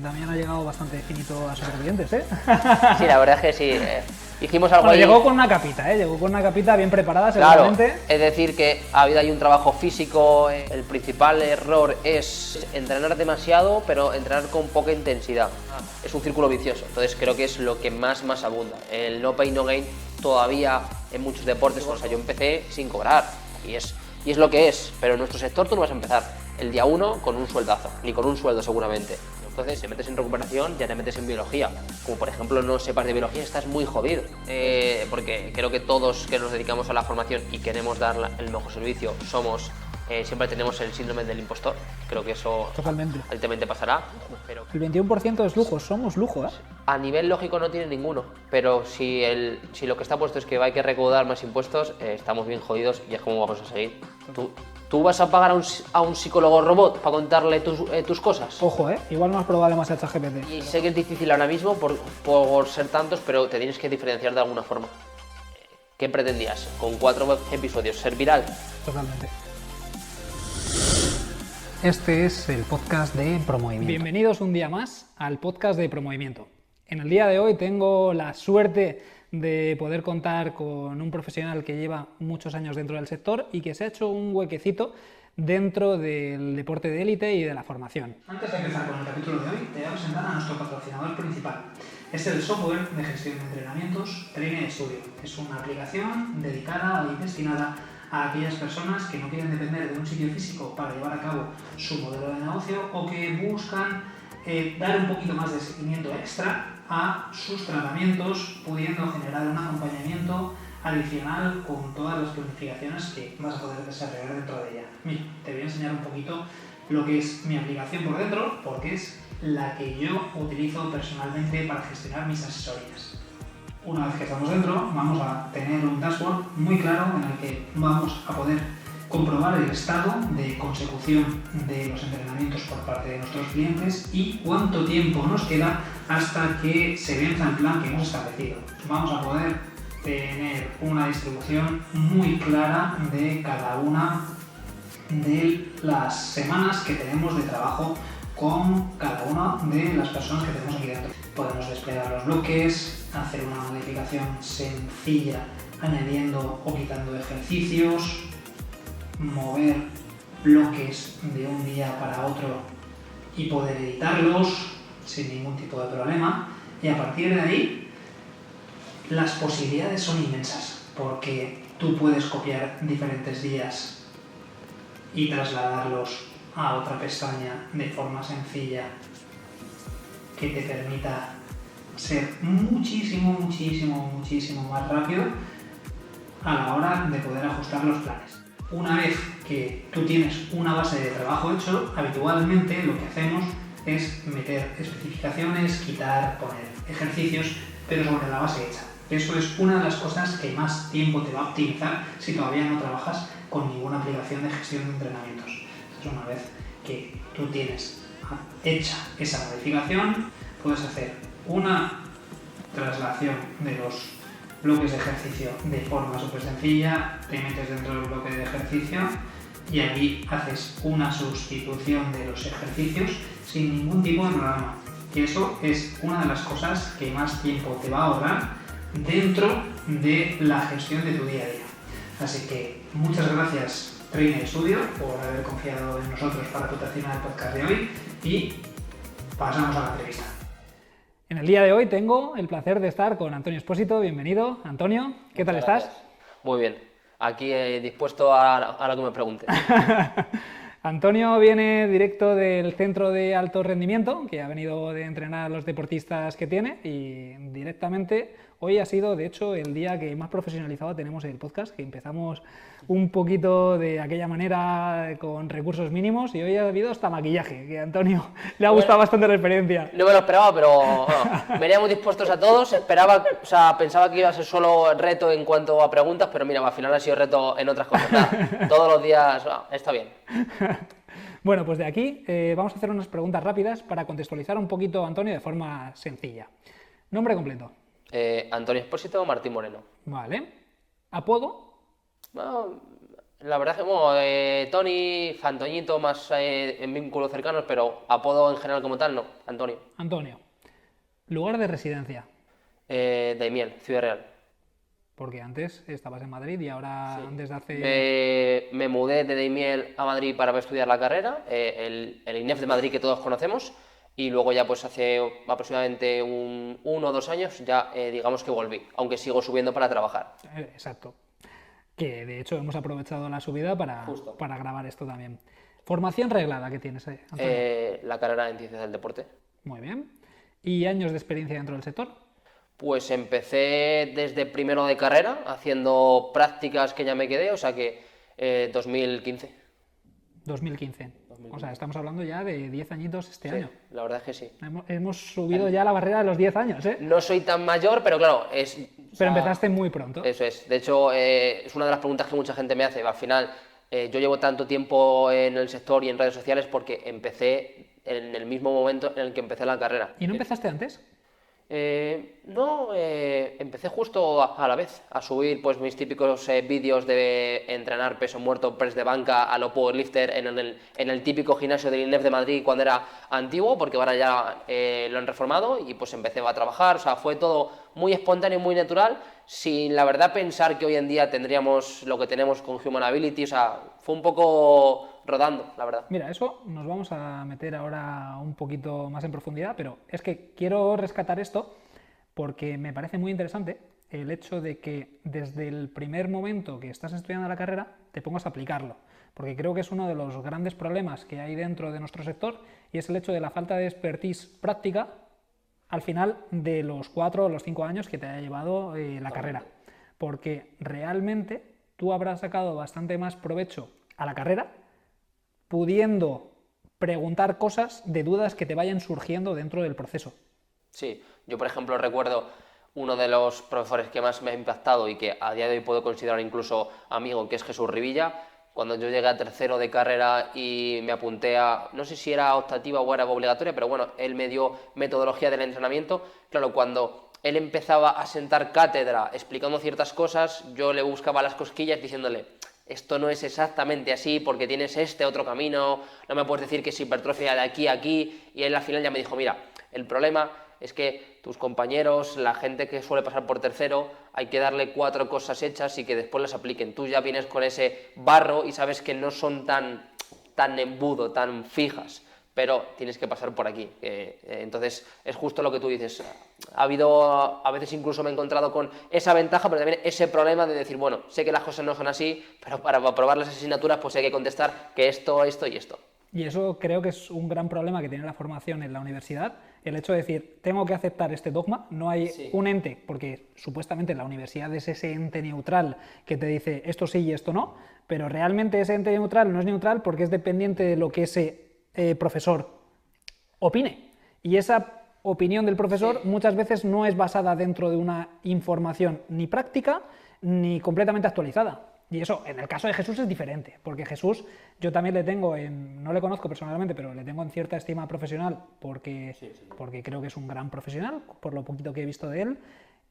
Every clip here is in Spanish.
Damián ha llegado bastante finito a Supervivientes, ¿eh? Sí, la verdad es que sí. Hicimos algo Bueno, ahí. llegó con una capita, ¿eh? Llegó con una capita bien preparada, seguramente. Claro, es decir que ha habido ahí un trabajo físico. El principal error es entrenar demasiado, pero entrenar con poca intensidad. Es un círculo vicioso, entonces creo que es lo que más abunda. El no pain no gain todavía en muchos deportes, o sea, yo empecé sin cobrar y es lo que es, pero en nuestro sector tú no vas a empezar el día 1 con un sueldazo, ni con un sueldo seguramente. Entonces, si metes en recuperación, ya te metes en biología. Como por ejemplo no sepas de biología, estás muy jodido. Porque creo que todos que nos dedicamos a la formación y queremos dar el mejor servicio, siempre tenemos el síndrome del impostor. Creo que eso Totalmente. altamente pasará. Pero El 21% es lujo, somos lujo, ¿eh? a nivel lógico no tiene ninguno, pero si lo que está puesto es que hay que recaudar más impuestos, estamos bien jodidos y es como vamos a seguir. ¿Tú vas a pagar a un psicólogo robot para contarle tus cosas? Ojo, ¿eh? Igual no has probado demasiado ChatGPT. Y sé que es difícil ahora mismo por ser tantos, pero te tienes que diferenciar de alguna forma. ¿Qué pretendías? Con 4 episodios, ¿ser viral? Totalmente. Este es el podcast de Promovimiento. Bienvenidos un día más al podcast de Promovimiento. En el día de hoy tengo la suerte de poder contar con un profesional que lleva muchos años dentro del sector y que se ha hecho un huequecito dentro del deporte de élite y de la formación. Antes de empezar con el capítulo de hoy, te voy a presentar a nuestro patrocinador principal. Es el software de gestión de entrenamientos Trainer Studio. Es una aplicación dedicada y destinada a aquellas personas que no quieren depender de un sitio físico para llevar a cabo su modelo de negocio o que buscan dar un poquito más de seguimiento extra a sus tratamientos, pudiendo generar un acompañamiento adicional con todas las planificaciones que vas a poder desarrollar dentro de ella. Mira, te voy a enseñar un poquito lo que es mi aplicación por dentro, porque es la que yo utilizo personalmente para gestionar mis asesorías. Una vez que estamos dentro, vamos a tener un dashboard muy claro en el que vamos a poder comprobar el estado de consecución de los entrenamientos por parte de nuestros clientes y cuánto tiempo nos queda hasta que se venza el plan que hemos establecido. Vamos a poder tener una distribución muy clara de cada una de las semanas que tenemos de trabajo con cada una de las personas que tenemos aquí dentro. Podemos desplegar los bloques, hacer una modificación sencilla añadiendo o quitando ejercicios, mover bloques de un día para otro y poder editarlos sin ningún tipo de problema. Y a partir de ahí, las posibilidades son inmensas, porque tú puedes copiar diferentes días y trasladarlos a otra pestaña de forma sencilla que te permita ser muchísimo más rápido a la hora de poder ajustar los planes. Una vez que tú tienes una base de trabajo hecho, habitualmente lo que hacemos es meter especificaciones, quitar, poner ejercicios, pero sobre la base hecha. Eso es una de las cosas que más tiempo te va a optimizar si todavía no trabajas con ninguna aplicación de gestión de entrenamientos. Entonces, una vez que tú tienes hecha esa modificación, puedes hacer una traslación de los bloques de ejercicio de forma súper sencilla, te metes dentro del bloque de ejercicio y allí haces una sustitución de los ejercicios sin ningún tipo de programa. Y eso es una de las cosas que más tiempo te va a ahorrar dentro de la gestión de tu día a día. Así que muchas gracias Trainer Studio por haber confiado en nosotros para patrocinar el podcast de hoy y pasamos a la entrevista. En el día de hoy tengo el placer de estar con Antonio Espósito. Bienvenido, Antonio. ¿Qué tal estás? Muy bien. Aquí dispuesto a lo que me preguntes. Antonio viene directo del centro de alto rendimiento, que ha venido de entrenar a los deportistas que tiene y directamente hoy ha sido, de hecho, el día que más profesionalizado tenemos el podcast, que empezamos un poquito de aquella manera con recursos mínimos y hoy ha habido hasta maquillaje, que a Antonio le ha gustado bastante la experiencia. No me lo esperaba, pero bueno, veníamos dispuestos a todos. Pensaba que iba a ser solo reto en cuanto a preguntas, pero mira, al final ha sido reto en otras cosas. Nada, todos los días está bien. Bueno, pues de aquí vamos a hacer unas preguntas rápidas para contextualizar un poquito a Antonio de forma sencilla. Nombre completo. Antonio Espósito Martín Moreno. Vale. ¿Apodo? Bueno, La verdad es que, bueno, Tony, Antoñito, más en vínculos cercanos, pero apodo en general como tal, no, Antonio. Antonio, lugar de residencia, Daimiel, Ciudad Real. porque antes estabas en Madrid y ahora Sí. desde hace... Me mudé de Daimiel a Madrid para estudiar la carrera, el INEF de Madrid que todos conocemos, y luego ya pues hace aproximadamente 1 o 2 años ya digamos que volví, aunque sigo subiendo para trabajar. Exacto. Que de hecho hemos aprovechado la subida Justo. para grabar esto también. Formación reglada que tienes, Antonio. La carrera en Ciencias del Deporte. Muy bien. ¿Y años de experiencia dentro del sector? Pues empecé desde primero de carrera, haciendo prácticas que ya me quedé, o sea que 2015. 2015. O sea, estamos hablando ya de 10 añitos este Sí, año. la verdad es que sí. Hemos subido ya la barrera de los 10 años, ¿eh? No soy tan mayor, pero claro, Pero empezaste muy pronto. Eso es. De hecho, es una de las preguntas que mucha gente me hace. Al final, yo llevo tanto tiempo en el sector y en redes sociales porque empecé en el mismo momento en el que empecé la carrera. ¿Y no empezaste antes? No, empecé justo a la vez a subir pues mis típicos vídeos de entrenar peso muerto, press de banca a lo powerlifter en el típico gimnasio del INEF de Madrid cuando era antiguo, porque ahora ya lo han reformado y pues empecé a trabajar, o sea, fue todo muy espontáneo y muy natural, sin la verdad pensar que hoy en día tendríamos lo que tenemos con Human Ability, o sea, fue un poco rodando, la verdad. Mira, eso nos vamos a meter ahora un poquito más en profundidad, pero es que quiero rescatar esto porque me parece muy interesante el hecho de que desde el primer momento que estás estudiando la carrera te pongas a aplicarlo, porque creo que es uno de los grandes problemas que hay dentro de nuestro sector y es el hecho de la falta de expertise práctica al final de los 4 o los 5 años que te haya llevado la carrera, porque realmente tú habrás sacado bastante más provecho a la carrera pudiendo preguntar cosas de dudas que te vayan surgiendo dentro del proceso. Sí, yo por ejemplo recuerdo uno de los profesores que más me ha impactado y que a día de hoy puedo considerar incluso amigo, que es Jesús Rivilla. Cuando yo llegué a tercero de carrera y me apunté a, no sé si era optativa o era obligatoria, pero bueno, él me dio metodología del entrenamiento. Claro, cuando él empezaba a sentar cátedra explicando ciertas cosas, yo le buscaba las cosquillas diciéndole, esto no es exactamente así porque tienes este otro camino, no me puedes decir que es hipertrofia de aquí a aquí, y él al final ya me dijo, mira, el problema es que tus compañeros, la gente que suele pasar por tercero, hay que darle 4 cosas hechas y que después las apliquen. Tú ya vienes con ese barro y sabes que no son tan embudo, tan fijas, pero tienes que pasar por aquí. Entonces es justo lo que tú dices. A veces incluso me he encontrado con esa ventaja, pero también ese problema de decir, bueno, sé que las cosas no son así, pero para aprobar las asignaturas pues hay que contestar que esto, esto y esto. Y eso creo que es un gran problema que tiene la formación en la universidad, el hecho de decir, tengo que aceptar este dogma, no hay un ente, porque supuestamente la universidad es ese ente neutral que te dice esto sí y esto no, pero realmente ese ente neutral no es neutral porque es dependiente de lo que ese profesor opine. Y esa opinión del profesor muchas veces no es basada dentro de una información ni práctica ni completamente actualizada. Y eso, en el caso de Jesús es diferente, porque Jesús yo también le tengo, no le conozco personalmente, pero le tengo en cierta estima profesional porque creo que es un gran profesional, por lo poquito que he visto de él,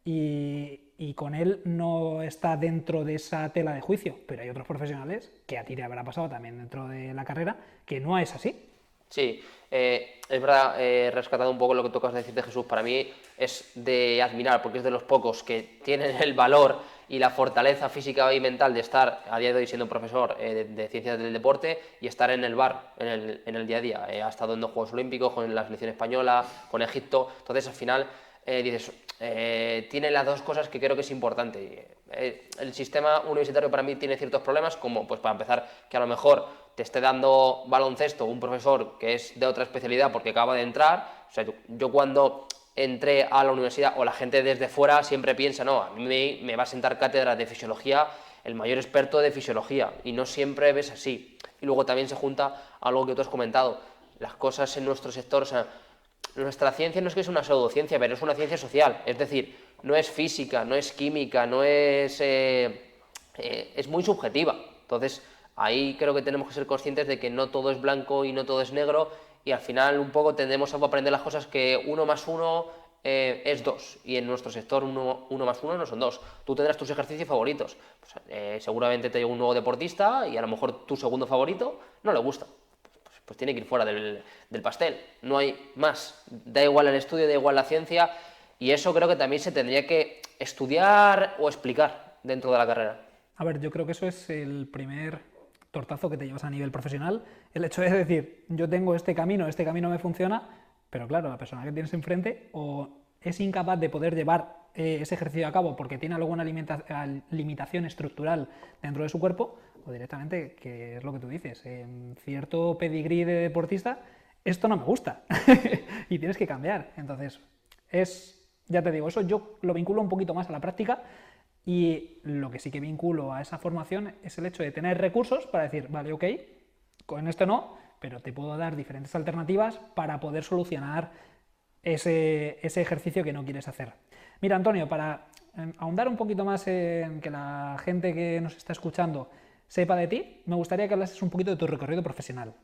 y con él no está dentro de esa tela de juicio, pero hay otros profesionales, que a ti te habrá pasado también dentro de la carrera, que no es así. Sí, es verdad, rescatado un poco lo que tú acabas de decir de Jesús, para mí es de admirar, porque es de los pocos que tienen el valor y la fortaleza física y mental de estar a día de hoy siendo profesor de ciencias del deporte y estar en el bar, en el día a día. Ha estado en 2 Juegos Olímpicos, con la selección española, con Egipto, entonces al final dices, tiene las dos cosas que creo que es importante. El sistema universitario para mí tiene ciertos problemas, como pues para empezar, que a lo mejor te esté dando baloncesto un profesor que es de otra especialidad porque acaba de entrar. O sea, yo cuando entré a la universidad, o la gente desde fuera siempre piensa, no, a mí me va a sentar cátedra de fisiología el mayor experto de fisiología, y no siempre ves así. Y luego también se junta algo que tú has comentado, las cosas en nuestro sector, o sea, nuestra ciencia no es que es una pseudociencia, pero es una ciencia social, es decir, no es física, no es química, no es... es muy subjetiva. Entonces, ahí creo que tenemos que ser conscientes de que no todo es blanco y no todo es negro, y al final un poco tendemos a aprender las cosas que 1 más 1 es 2 y en nuestro sector 1 más 1 no son 2. Tú tendrás tus ejercicios favoritos. Pues, seguramente te llega un nuevo deportista y a lo mejor tu segundo favorito no le gusta. Pues tiene que ir fuera del pastel. No hay más. Da igual el estudio, da igual la ciencia, y eso creo que también se tendría que estudiar o explicar dentro de la carrera. A ver, yo creo que eso es el primer tortazo que te llevas a nivel profesional. El hecho de decir, yo tengo este camino me funciona, pero claro, la persona que tienes enfrente o es incapaz de poder llevar ese ejercicio a cabo porque tiene alguna limitación estructural dentro de su cuerpo, o directamente, que es lo que tú dices, en cierto pedigrí de deportista, esto no me gusta y tienes que cambiar. Entonces, ya te digo, eso yo lo vinculo un poquito más a la práctica. Y lo que sí que vinculo a esa formación es el hecho de tener recursos para decir, vale, ok, con esto no, pero te puedo dar diferentes alternativas para poder solucionar ese ejercicio que no quieres hacer. Mira, Antonio, para ahondar un poquito más en que la gente que nos está escuchando sepa de ti, me gustaría que hablases un poquito de tu recorrido profesional.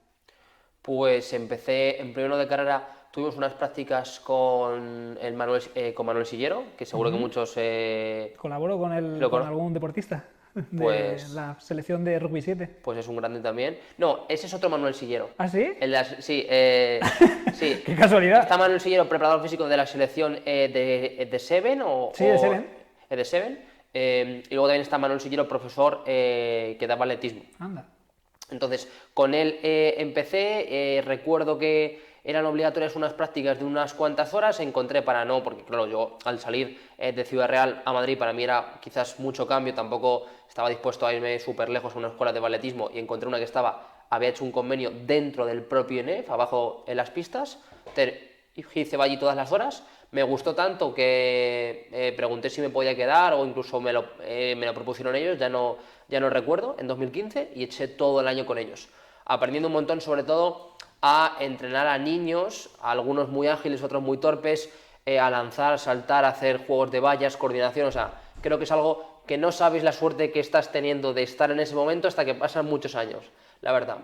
Pues empecé en primero de carrera, tuvimos unas prácticas con Manuel Sillero, que seguro que muchos... ¿Colaboro con algún deportista de la selección de rugby 7? Pues es un grande también. No, ese es otro Manuel Sillero. ¿Ah, sí? Sí, sí. ¡Qué casualidad! Está Manuel Sillero, preparador físico de la selección de Seven. Sí, de Seven. De Seven. Y luego también está Manuel Sillero, profesor que daba atletismo. Anda. Entonces, con él empecé, recuerdo que eran obligatorias unas prácticas de unas cuantas horas, encontré para no, porque claro, yo al salir de Ciudad Real a Madrid para mí era quizás mucho cambio, tampoco estaba dispuesto a irme súper lejos a una escuela de balletismo y encontré una que había hecho un convenio dentro del propio INEF, abajo en las pistas, hice allí todas las horas. Me gustó tanto que pregunté si me podía quedar o incluso me lo propusieron ellos, ya no recuerdo, en 2015, y eché todo el año con ellos, aprendiendo un montón, sobre todo a entrenar a niños, algunos muy ágiles, otros muy torpes, a lanzar, saltar, a hacer juegos de vallas, coordinación. O sea, creo que es algo que no sabes la suerte que estás teniendo de estar en ese momento hasta que pasan muchos años, la verdad.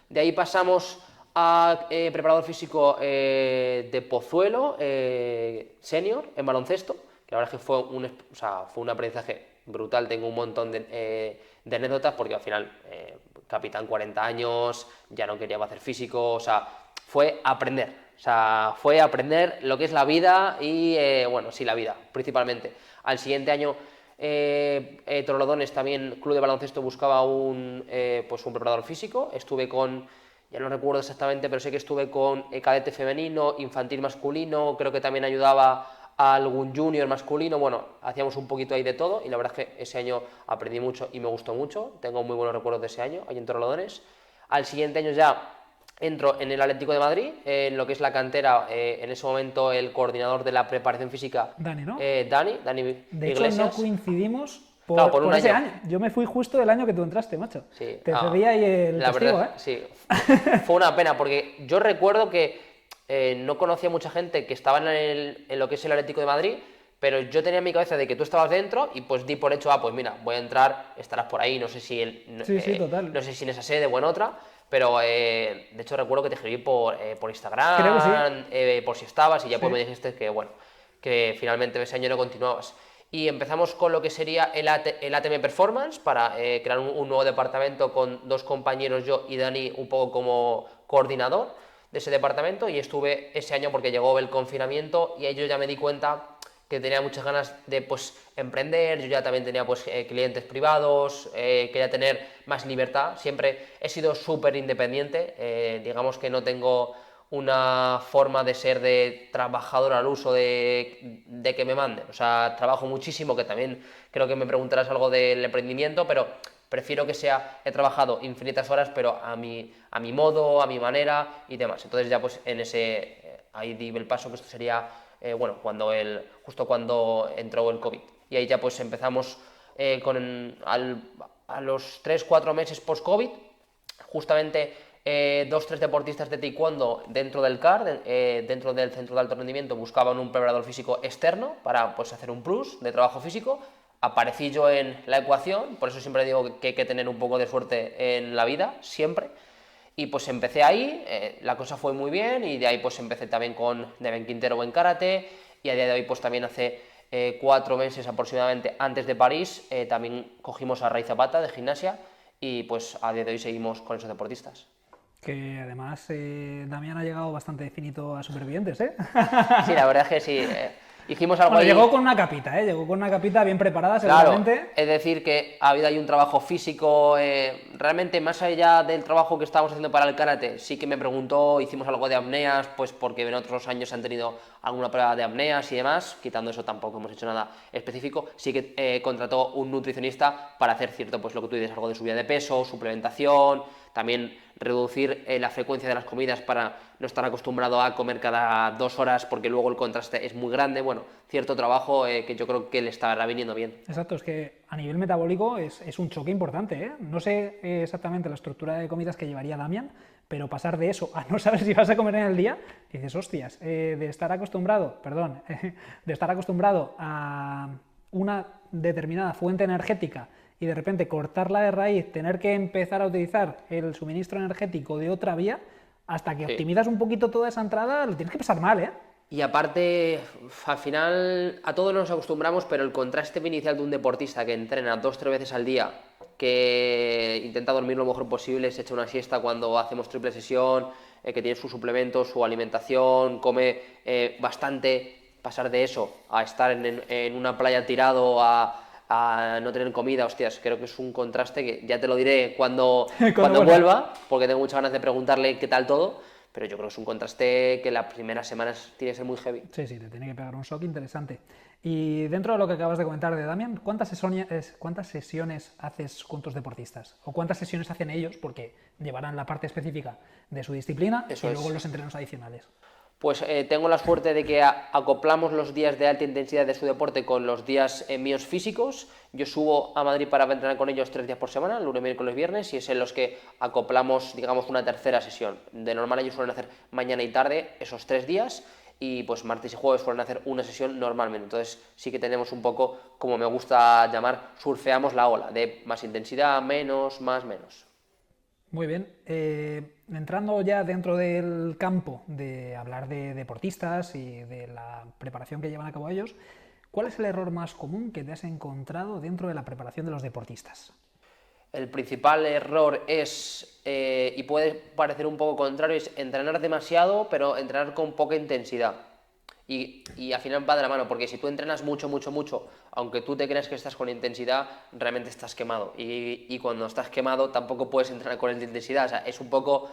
De ahí pasamos a preparador físico de Pozuelo, senior, en baloncesto, que la verdad es que fue un aprendizaje brutal. Tengo un montón de anécdotas porque al final, capitán 40 años, ya no quería hacer físico, o sea, fue aprender lo que es la vida y, la vida, principalmente. Al siguiente año, Torrelodones, también club de baloncesto, buscaba un preparador físico. Estuve ya no recuerdo exactamente, pero sé que estuve con cadete femenino, infantil masculino, creo que también ayudaba a algún junior masculino. Bueno, hacíamos un poquito ahí de todo y la verdad es que ese año aprendí mucho y me gustó mucho. Tengo muy buenos recuerdos de ese año, ahí en Torrelodones. Al siguiente año ya entro en el Atlético de Madrid, en lo que es la cantera, en ese momento el coordinador de la preparación física, Dani, ¿no? Dani De Iglesias. hecho, no coincidimos por ese año. Yo me fui justo el año que tú entraste, macho. Sí. Te cedí ahí el testigo, verdad, sí. Fue una pena, porque yo recuerdo que no conocía mucha gente que estaba en lo que es el Atlético de Madrid, pero yo tenía en mi cabeza de que tú estabas dentro y pues di por hecho, pues mira, voy a entrar, estarás por ahí, no sé si total. No sé si en esa sede o en otra, pero de hecho recuerdo que te escribí por Instagram, creo que sí. por si estabas, y ya Sí. pues me dijiste que finalmente ese año no continuabas. Y empezamos con lo que sería el ATM Performance para crear un nuevo departamento con 2 compañeros, yo y Dani, un poco como coordinador de ese departamento, y estuve ese año porque llegó el confinamiento y ahí yo ya me di cuenta que tenía muchas ganas de emprender. Yo ya también tenía clientes privados, quería tener más libertad. Siempre he sido súper independiente, digamos que no tengo una forma de ser de trabajador al uso de que me manden. O sea, trabajo muchísimo, que también creo que me preguntarás algo del emprendimiento, pero prefiero que he trabajado infinitas horas, pero a mi modo, a mi manera y demás. Entonces ya ahí di el paso, que esto sería justo cuando entró el COVID. Y ahí ya pues empezamos a los 3-4 meses post-COVID, justamente 2-3 deportistas de taekwondo dentro del CAR, dentro del centro de alto rendimiento, buscaban un preparador físico externo para hacer un plus de trabajo físico. Aparecí yo en la ecuación, por eso siempre digo que hay que tener un poco de suerte en la vida, siempre. Y pues empecé ahí, la cosa fue muy bien y de ahí pues empecé también con Neven Quintero en karate y a día de hoy pues también hace 4 meses aproximadamente antes de París también cogimos a Ray Zapata de gimnasia y pues a día de hoy seguimos con esos deportistas. Que además Damián ha llegado bastante finito a Supervivientes, ¿eh? Sí, la verdad es que sí. Hicimos algo Bueno, ahí. llegó con una capita, ¿eh? Llegó con una capita bien preparada, Claro, seguramente. es decir, que ha habido ahí un trabajo físico, realmente más allá del trabajo que estábamos haciendo para el karate, sí que me preguntó, hicimos algo de apneas, pues porque en otros años han tenido alguna prueba de apneas y demás, quitando eso tampoco hemos hecho nada específico, sí que contrató un nutricionista para hacer cierto, pues lo que tú dices, algo de subida de peso, suplementación, también reducir la frecuencia de las comidas para no estar acostumbrado a comer cada 2 horas porque luego el contraste es muy grande, bueno, cierto trabajo que yo creo que le estará viniendo bien. Exacto, es que a nivel metabólico es un choque importante, ¿eh? No sé exactamente la estructura de comidas que llevaría Damián, pero pasar de eso a no saber si vas a comer en el día, dices, hostias, de estar acostumbrado, perdón, de estar acostumbrado a una determinada fuente energética y de repente cortarla de raíz, tener que empezar a utilizar el suministro energético de otra vía, hasta que Sí. optimizas un poquito toda esa entrada, lo tienes que pasar mal, ¿eh? Y aparte, al final a todos nos acostumbramos, pero el contraste inicial de un deportista que entrena 2 o 3 veces al día, que intenta dormir lo mejor posible, se echa una siesta cuando hacemos triple sesión, que tiene sus suplementos, su alimentación, come bastante, pasar de eso a estar en una playa tirado a no tener comida, hostias, creo que es un contraste que ya te lo diré cuando vuelva, porque tengo muchas ganas de preguntarle qué tal todo, pero yo creo que es un contraste que las primeras semanas tiene que ser muy heavy. Sí, sí, te tiene que pegar un shock interesante. Y dentro de lo que acabas de comentar de Damian, ¿cuántas sesiones haces con tus deportistas? ¿O cuántas sesiones hacen ellos? Porque llevarán la parte específica de su disciplina Eso y luego es. los entrenos adicionales. Pues tengo la suerte de que acoplamos los días de alta intensidad de su deporte con los días míos físicos. Yo subo a Madrid para entrenar con ellos 3 días por semana, lunes, miércoles, viernes, y es en los que acoplamos, digamos, una tercera sesión. De normal ellos suelen hacer mañana y tarde esos 3 días, y pues martes y jueves suelen hacer una sesión normalmente. Entonces sí que tenemos un poco, como me gusta llamar, surfeamos la ola, de más intensidad, menos, más, menos. Muy bien. Entrando ya dentro del campo de hablar de deportistas y de la preparación que llevan a cabo ellos, ¿cuál es el error más común que te has encontrado dentro de la preparación de los deportistas? El principal error es, y puede parecer un poco contrario, es entrenar demasiado, pero entrenar con poca intensidad. Y al final va de la mano, porque si tú entrenas mucho, mucho, mucho, aunque tú te creas que estás con intensidad, realmente estás quemado. Y cuando estás quemado tampoco puedes entrenar con esa intensidad. O sea, es un poco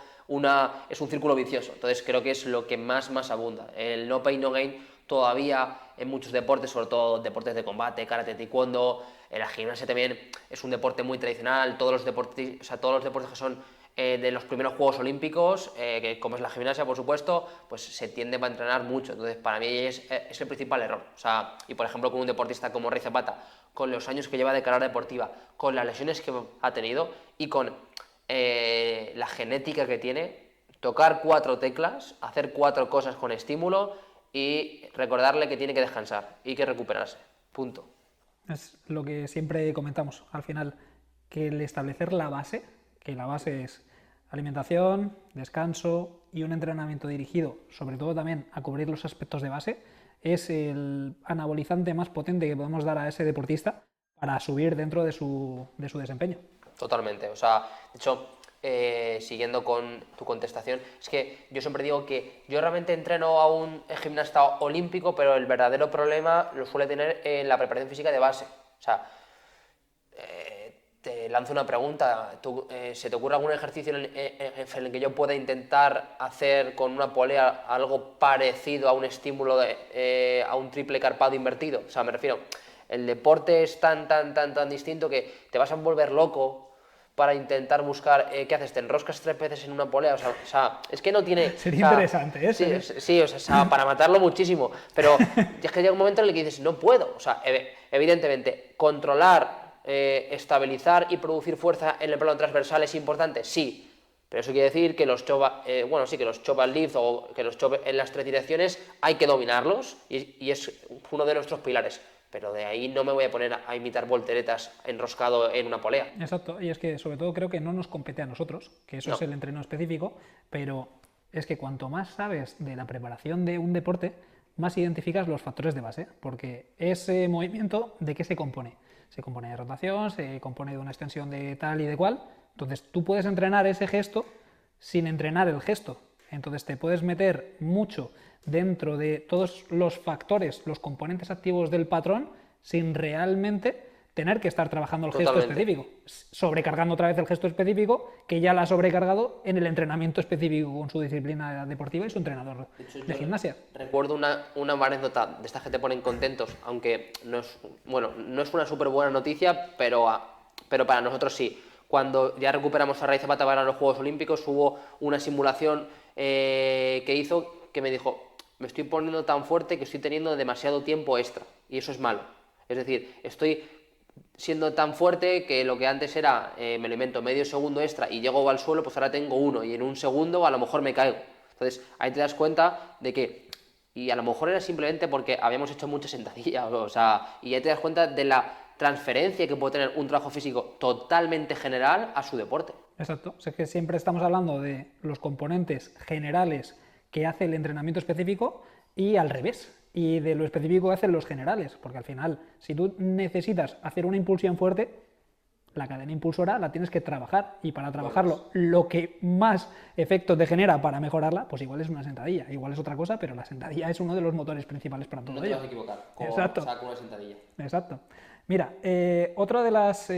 es un círculo vicioso. Entonces creo que es lo que más abunda. El no pain, no gain todavía en muchos deportes, sobre todo deportes de combate, karate, taekwondo, la gimnasia también es un deporte muy tradicional. Todos los deportes que son de los primeros Juegos Olímpicos, que como es la gimnasia, por supuesto, pues se tiende a entrenar mucho. Entonces, para mí es el principal error. O sea, y por ejemplo, con un deportista como Rey Zapata, con los años que lleva de carrera deportiva, con las lesiones que ha tenido y con la genética que tiene, tocar 4 teclas, hacer 4 cosas con estímulo y recordarle que tiene que descansar y que recuperarse. Punto. Es lo que siempre comentamos al final, que el establecer la base, que la base es alimentación, descanso y un entrenamiento dirigido, sobre todo también a cubrir los aspectos de base, es el anabolizante más potente que podemos dar a ese deportista para subir dentro de su desempeño. Totalmente. O sea, de hecho, siguiendo con tu contestación, es que yo siempre digo que yo realmente entreno a un gimnasta olímpico, pero el verdadero problema lo suele tener en la preparación física de base. O sea, te lanzo una pregunta. ¿Se te ocurre algún ejercicio en el que yo pueda intentar hacer con una polea algo parecido a un estímulo a un triple carpado invertido? O sea, me refiero, el deporte es tan distinto que te vas a volver loco para intentar buscar, ¿qué haces? ¿Te enroscas 3 veces en una polea? O sea, es que no tiene... Sería interesante, ¿eh? Sí, o sea, para matarlo muchísimo, pero es que llega un momento en el que dices, no puedo. O sea, evidentemente, controlar, estabilizar y producir fuerza en el plano transversal es importante, sí, pero eso quiere decir que los chop and lift o que los chop en las 3 direcciones hay que dominarlos y es uno de nuestros pilares. pero de ahí no me voy a poner a imitar volteretas enroscado en una polea. Exacto, y es que sobre todo creo que no nos compete a nosotros, que eso es el entreno específico, pero es que cuanto más sabes de la preparación de un deporte, más identificas los factores de base, porque ese movimiento, ¿de qué se compone? Se compone de rotación, se compone de una extensión de tal y de cual, entonces tú puedes entrenar ese gesto sin entrenar el gesto, entonces te puedes meter mucho dentro de todos los factores, los componentes activos del patrón, sin realmente tener que estar trabajando el gesto específico, sobrecargando otra vez el gesto específico que ya la ha sobrecargado en el entrenamiento específico con su disciplina deportiva y su entrenador de gimnasia. Recuerdo una anécdota de estas que te ponen contentos, aunque no es una súper buena noticia, pero para nosotros sí. Cuando ya recuperamos a Raiz Zapata para los Juegos Olímpicos, hubo una simulación que hizo que me dijo: me estoy poniendo tan fuerte que estoy teniendo demasiado tiempo extra, y eso es malo. Es decir, estoy siendo tan fuerte que lo que antes era, me lo invento, medio segundo extra y llego al suelo, pues ahora tengo 1 y en 1 segundo a lo mejor me caigo. Entonces ahí te das cuenta de que, y a lo mejor era simplemente porque habíamos hecho muchas sentadillas, o sea, y ahí te das cuenta de la transferencia que puede tener un trabajo físico totalmente general a su deporte. Exacto, es que siempre estamos hablando de los componentes generales que hace el entrenamiento específico y al revés, y de lo específico que hacen los generales, porque al final, si tú necesitas hacer una impulsión fuerte, la cadena impulsora la tienes que trabajar, y para trabajarlo, lo que más efecto te genera para mejorarla, pues igual es una sentadilla, igual es otra cosa, pero la sentadilla es uno de los motores principales para todo ello. No te vas a equivocar, con una sentadilla. Exacto. Mira, otra de las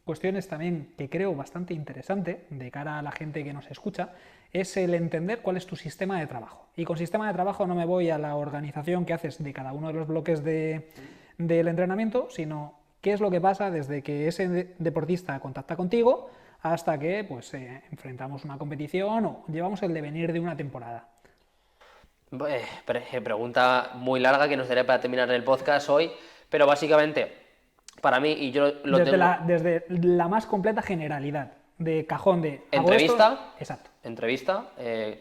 cuestiones también que creo bastante interesante de cara a la gente que nos escucha es el entender cuál es tu sistema de trabajo. Y con sistema de trabajo no me voy a la organización que haces de cada uno de los bloques del entrenamiento, sino qué es lo que pasa desde que ese deportista contacta contigo hasta que pues enfrentamos una competición o llevamos el devenir de una temporada. Pregunta muy larga que nos daré para terminar el podcast hoy, pero básicamente, para mí, y yo lo desde tengo... desde la más completa generalidad, de cajón de... Entrevista, exacto. Entrevista,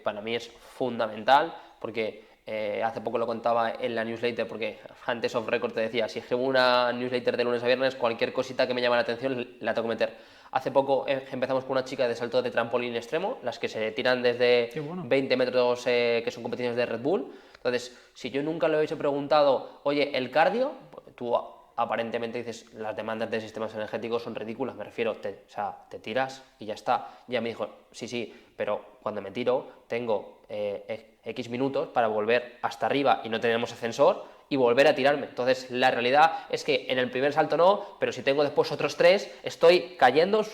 para mí es fundamental, porque hace poco lo contaba en la newsletter, porque antes off record te decía, si escribo una newsletter de lunes a viernes, cualquier cosita que me llame la atención la tengo que meter. Hace poco empezamos con una chica de salto de trampolín extremo, las que se tiran desde 20 metros, que son competiciones de Red Bull. Entonces, si yo nunca le hubiese preguntado, oye, el cardio, tú aparentemente dices, las demandas de sistemas energéticos son ridículas, me refiero, te tiras y ya está. Ya me dijo, sí, pero cuando me tiro tengo X minutos para volver hasta arriba y no tenemos ascensor y volver a tirarme. Entonces la realidad es que en el primer salto no, pero si tengo después otros 3, estoy cayendo,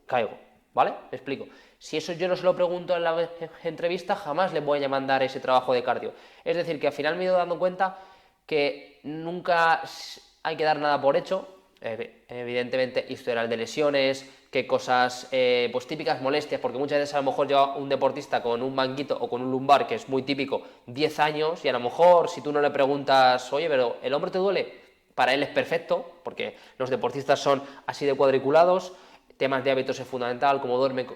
caigo, ¿vale? Me explico. Si eso yo no se lo pregunto en la entrevista, jamás le voy a mandar ese trabajo de cardio. Es decir, que al final me he ido dando cuenta que nunca hay que dar nada por hecho. Evidentemente, historial de lesiones, qué cosas, pues típicas molestias, porque muchas veces a lo mejor lleva un deportista con un manguito o con un lumbar, que es muy típico, 10 años, y a lo mejor si tú no le preguntas, oye, pero ¿el hombro te duele? Para él es perfecto, porque los deportistas son así de cuadriculados, temas de hábitos es fundamental, cómo duerme,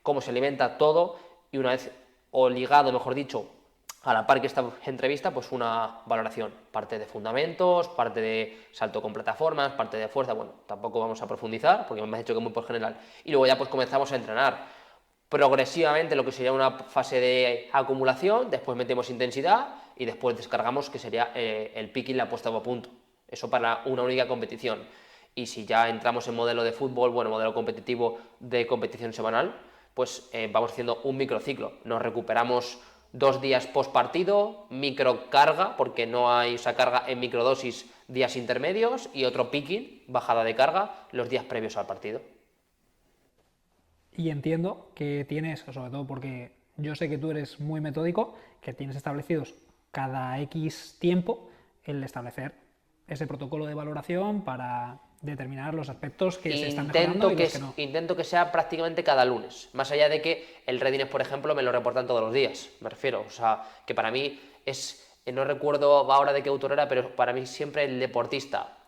cómo se alimenta, todo, y una vez, o ligado, mejor dicho, a la par que esta entrevista, pues una valoración, parte de fundamentos, parte de salto con plataformas, parte de fuerza, bueno, tampoco vamos a profundizar, porque me has dicho que es muy por general, y luego ya pues comenzamos a entrenar progresivamente lo que sería una fase de acumulación, después metemos intensidad y después descargamos, que sería el picking, la puesta a punto, eso para una única competición. Y si ya entramos en modelo de fútbol, bueno, modelo competitivo de competición semanal, pues vamos haciendo un microciclo, nos recuperamos 2 días post partido, microcarga, porque no hay esa carga en microdosis, días intermedios, y otro picking, bajada de carga, los días previos al partido. Y entiendo que tienes, sobre todo porque yo sé que tú eres muy metódico, que tienes establecidos cada X tiempo el establecer ese protocolo de valoración para determinar los aspectos que se están mejorando y los que no. Intento que sea prácticamente cada lunes, más allá de que el readiness, por ejemplo, me lo reportan todos los días, me refiero, o sea, que para mí es, no recuerdo ahora de qué autor era, pero para mí siempre el deportista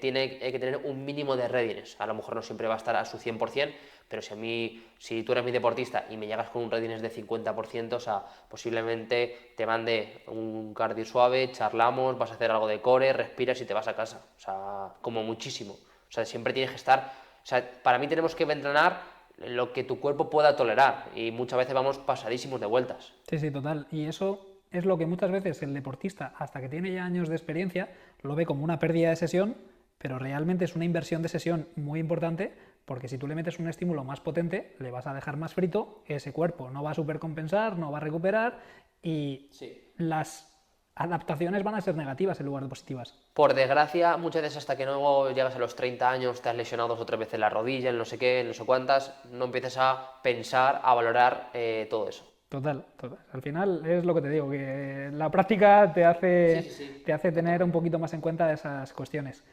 tiene que tener un mínimo de readiness, a lo mejor no siempre va a estar a su 100%, Pero si tú eres mi deportista y me llegas con un readiness de 50%, o sea, posiblemente te mande un cardio suave, charlamos, vas a hacer algo de core, respiras y te vas a casa. O sea, como muchísimo. O sea, siempre tienes que estar... O sea, para mí tenemos que entrenar lo que tu cuerpo pueda tolerar y muchas veces vamos pasadísimos de vueltas. Sí, sí, total. Y eso es lo que muchas veces el deportista, hasta que tiene ya años de experiencia, lo ve como una pérdida de sesión, pero realmente es una inversión de sesión muy importante, porque si tú le metes un estímulo más potente, le vas a dejar más frito, ese cuerpo no va a supercompensar, no va a recuperar y las adaptaciones van a ser negativas en lugar de positivas. Por desgracia, muchas veces hasta que no llegas a los 30 años, te has lesionado 2 o 3 veces la rodilla, en no sé qué, en no sé cuántas, no empieces a pensar, a valorar todo eso. Total, total. Al final es lo que te digo, que la práctica te hace tener un poquito más en cuenta esas cuestiones.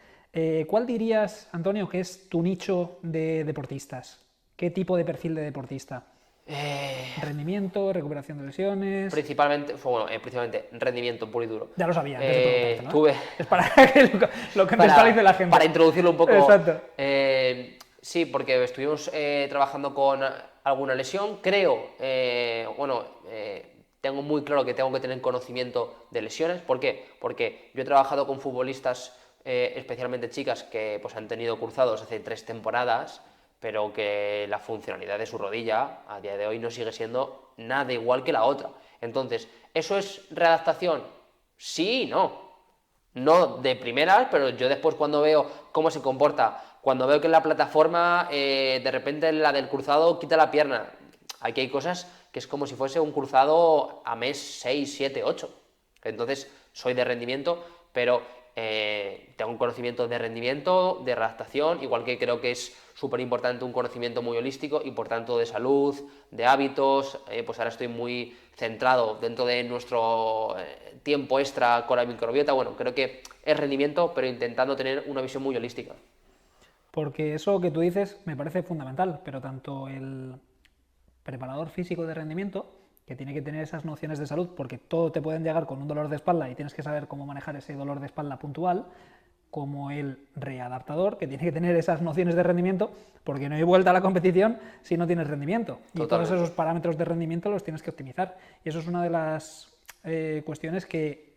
¿Cuál dirías, Antonio, que es tu nicho de deportistas? ¿Qué tipo de perfil de deportista? ¿Rendimiento, recuperación de lesiones? Principalmente rendimiento puro y duro. Ya lo sabía antes de preguntártelo, ¿no? Tuve... Es para que lo contextualice la gente. Para introducirlo un poco. Exacto. Sí, porque estuvimos trabajando con alguna lesión. Creo, tengo muy claro que tengo que tener conocimiento de lesiones. ¿Por qué? Porque yo he trabajado con futbolistas, especialmente chicas, que pues, han tenido cruzados hace 3 temporadas, pero que la funcionalidad de su rodilla a día de hoy no sigue siendo nada igual que la otra. Entonces, ¿eso es readaptación? Sí y no. No de primeras, pero yo después cuando veo cómo se comporta, cuando veo que en la plataforma de repente la del cruzado quita la pierna, aquí hay cosas que es como si fuese un cruzado a mes 6, 7, 8. Entonces soy de rendimiento, pero tengo un conocimiento de rendimiento, de readaptación, igual que creo que es súper importante un conocimiento muy holístico y por tanto de salud, de hábitos. Pues ahora estoy muy centrado dentro de nuestro tiempo extra con la microbiota. Bueno, creo que es rendimiento, pero intentando tener una visión muy holística. Porque eso que tú dices me parece fundamental, pero tanto el preparador físico de rendimiento, que tiene que tener esas nociones de salud, porque todo te pueden llegar con un dolor de espalda y tienes que saber cómo manejar ese dolor de espalda puntual, como el readaptador, que tiene que tener esas nociones de rendimiento, porque no hay vuelta a la competición si no tienes rendimiento. Totalmente. Y todos esos parámetros de rendimiento los tienes que optimizar. Y eso es una de las cuestiones que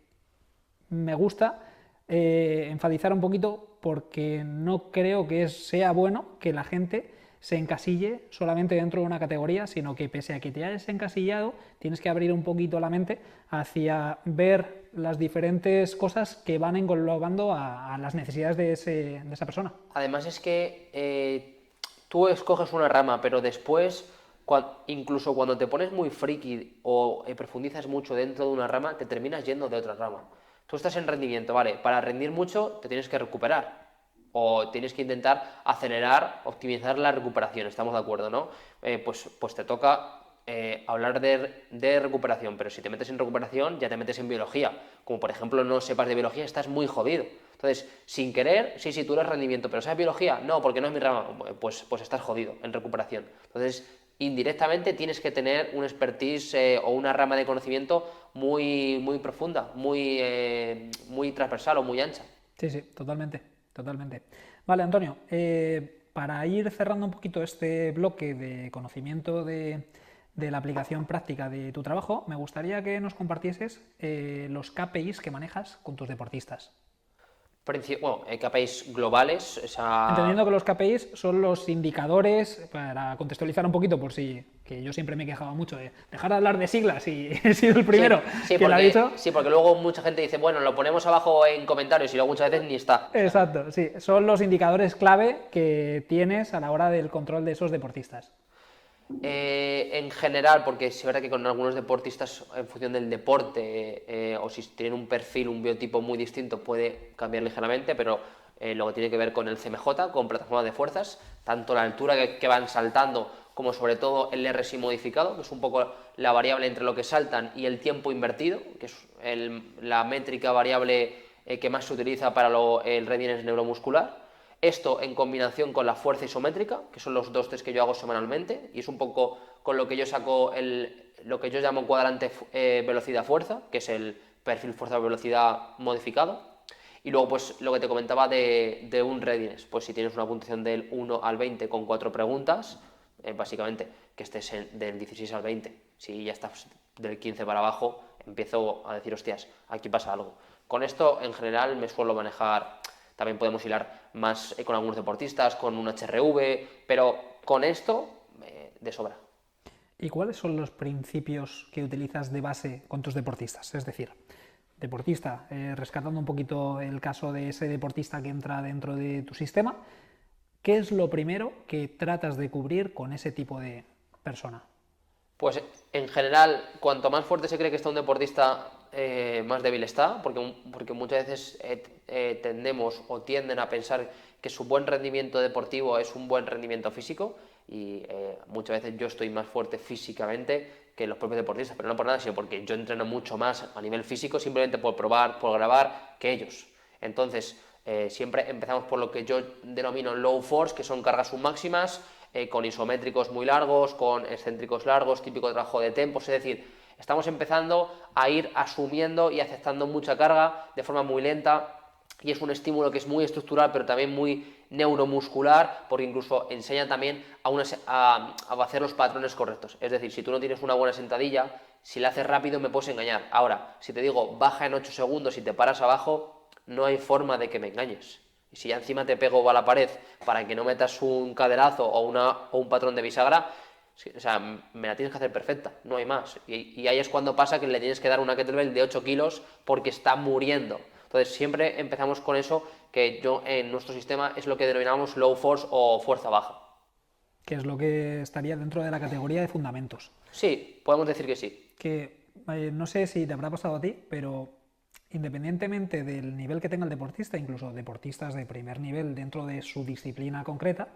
me gusta enfatizar un poquito, porque no creo que sea bueno que la gente se encasille solamente dentro de una categoría, sino que pese a que te hayas encasillado, tienes que abrir un poquito la mente hacia ver las diferentes cosas que van englobando a las necesidades de esa persona. Además es que tú escoges una rama, pero después, incluso cuando te pones muy friki o profundizas mucho dentro de una rama, te terminas yendo de otra rama. Tú estás en rendimiento, ¿vale? Para rendir mucho te tienes que recuperar. O tienes que intentar acelerar, optimizar la recuperación, estamos de acuerdo, ¿no? Pues te toca hablar de recuperación, pero si te metes en recuperación ya te metes en biología. Como por ejemplo no sepas de biología, estás muy jodido. Entonces, sin querer, sí, tú eres rendimiento, pero ¿sabes biología? No, porque no es mi rama. Pues estás jodido en recuperación. Entonces, indirectamente tienes que tener un expertise o una rama de conocimiento muy, muy profunda, muy transversal o muy ancha. Sí, sí, totalmente. Totalmente. Vale, Antonio, para ir cerrando un poquito este bloque de conocimiento de la aplicación práctica de tu trabajo, me gustaría que nos compartieses los KPIs que manejas con tus deportistas. Bueno, KPIs globales, Entendiendo que los KPIs son los indicadores, para contextualizar un poquito, por si que yo siempre me he quejado mucho de dejar de hablar de siglas y he sido el primero que lo ha dicho. Sí, porque luego mucha gente dice, bueno, lo ponemos abajo en comentarios y luego muchas veces ni está. Exacto, sí, son los indicadores clave que tienes a la hora del control de esos deportistas. En general, porque es verdad que con algunos deportistas, en función del deporte, o si tienen un perfil, un biotipo muy distinto, puede cambiar ligeramente, pero lo que tiene que ver con el CMJ, con plataforma de fuerzas, tanto la altura que van saltando, como sobre todo el RSI modificado, que es un poco la variable entre lo que saltan y el tiempo invertido, que es la métrica variable que más se utiliza para el readiness neuromuscular. Esto en combinación con la fuerza isométrica, que son los 2 test que yo hago semanalmente, y es un poco con lo que yo saco lo que yo llamo cuadrante velocidad-fuerza, que es el perfil fuerza-velocidad modificado. Y luego, pues lo que te comentaba de un readiness, pues si tienes una puntuación del 1 al 20 con 4 preguntas, básicamente, que estés del 16 al 20. Si ya estás del 15 para abajo, empiezo a decir, hostias, aquí pasa algo. Con esto, en general, me suelo manejar, también podemos hilar más con algunos deportistas, con un HRV, pero con esto, de sobra. ¿Y cuáles son los principios que utilizas de base con tus deportistas? Es decir, deportista, rescatando un poquito el caso de ese deportista que entra dentro de tu sistema, ¿qué es lo primero que tratas de cubrir con ese tipo de persona? Pues en general, cuanto más fuerte se cree que está un deportista, más débil está, porque muchas veces tendemos o tienden a pensar que su buen rendimiento deportivo es un buen rendimiento físico, y muchas veces yo estoy más fuerte físicamente que los propios deportistas, pero no por nada, sino porque yo entreno mucho más a nivel físico, simplemente por probar, por grabar, que ellos. Entonces, siempre empezamos por lo que yo denomino low force, que son cargas submáximas, con isométricos muy largos, con excéntricos largos, típico trabajo de tempos, es decir, estamos empezando a ir asumiendo y aceptando mucha carga de forma muy lenta, y es un estímulo que es muy estructural, pero también muy neuromuscular, porque incluso enseña también a hacer los patrones correctos. Es decir, si tú no tienes una buena sentadilla, si la haces rápido me puedes engañar. Ahora, si te digo baja en 8 segundos y te paras abajo, no hay forma de que me engañes. Y si ya encima te pego a la pared para que no metas un caderazo o un patrón de bisagra, o sea, me la tienes que hacer perfecta, no hay más. Y ahí es cuando pasa que le tienes que dar una kettlebell de 8 kilos porque está muriendo. Entonces siempre empezamos con eso, que yo en nuestro sistema es lo que denominamos low force o fuerza baja. Que es lo que estaría dentro de la categoría de fundamentos. Sí, podemos decir que sí. Que no sé si te habrá pasado a ti, pero independientemente del nivel que tenga el deportista, incluso deportistas de primer nivel dentro de su disciplina concreta,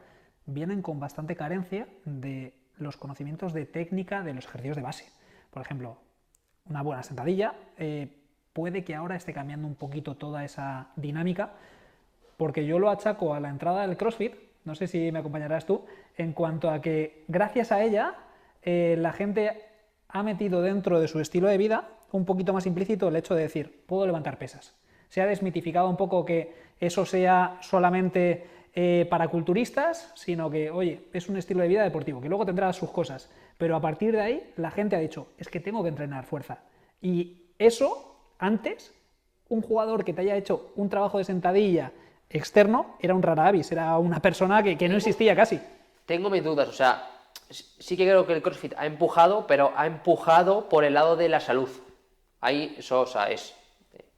vienen con bastante carencia de los conocimientos de técnica de los ejercicios de base. Por ejemplo, una buena sentadilla, puede que ahora esté cambiando un poquito toda esa dinámica, porque yo lo achaco a la entrada del CrossFit, no sé si me acompañarás tú, en cuanto a que gracias a ella la gente ha metido dentro de su estilo de vida un poquito más implícito el hecho de decir, puedo levantar pesas. Se ha desmitificado un poco que eso sea solamente para culturistas, sino que, oye, es un estilo de vida deportivo, que luego tendrá sus cosas, pero a partir de ahí la gente ha dicho, es que tengo que entrenar fuerza. Y eso, antes, un jugador que te haya hecho un trabajo de sentadilla externo era un rara avis, era una persona que no existía casi. Tengo mis dudas, o sea, sí que creo que el CrossFit ha empujado, pero ha empujado por el lado de la salud. Ahí eso, o sea, es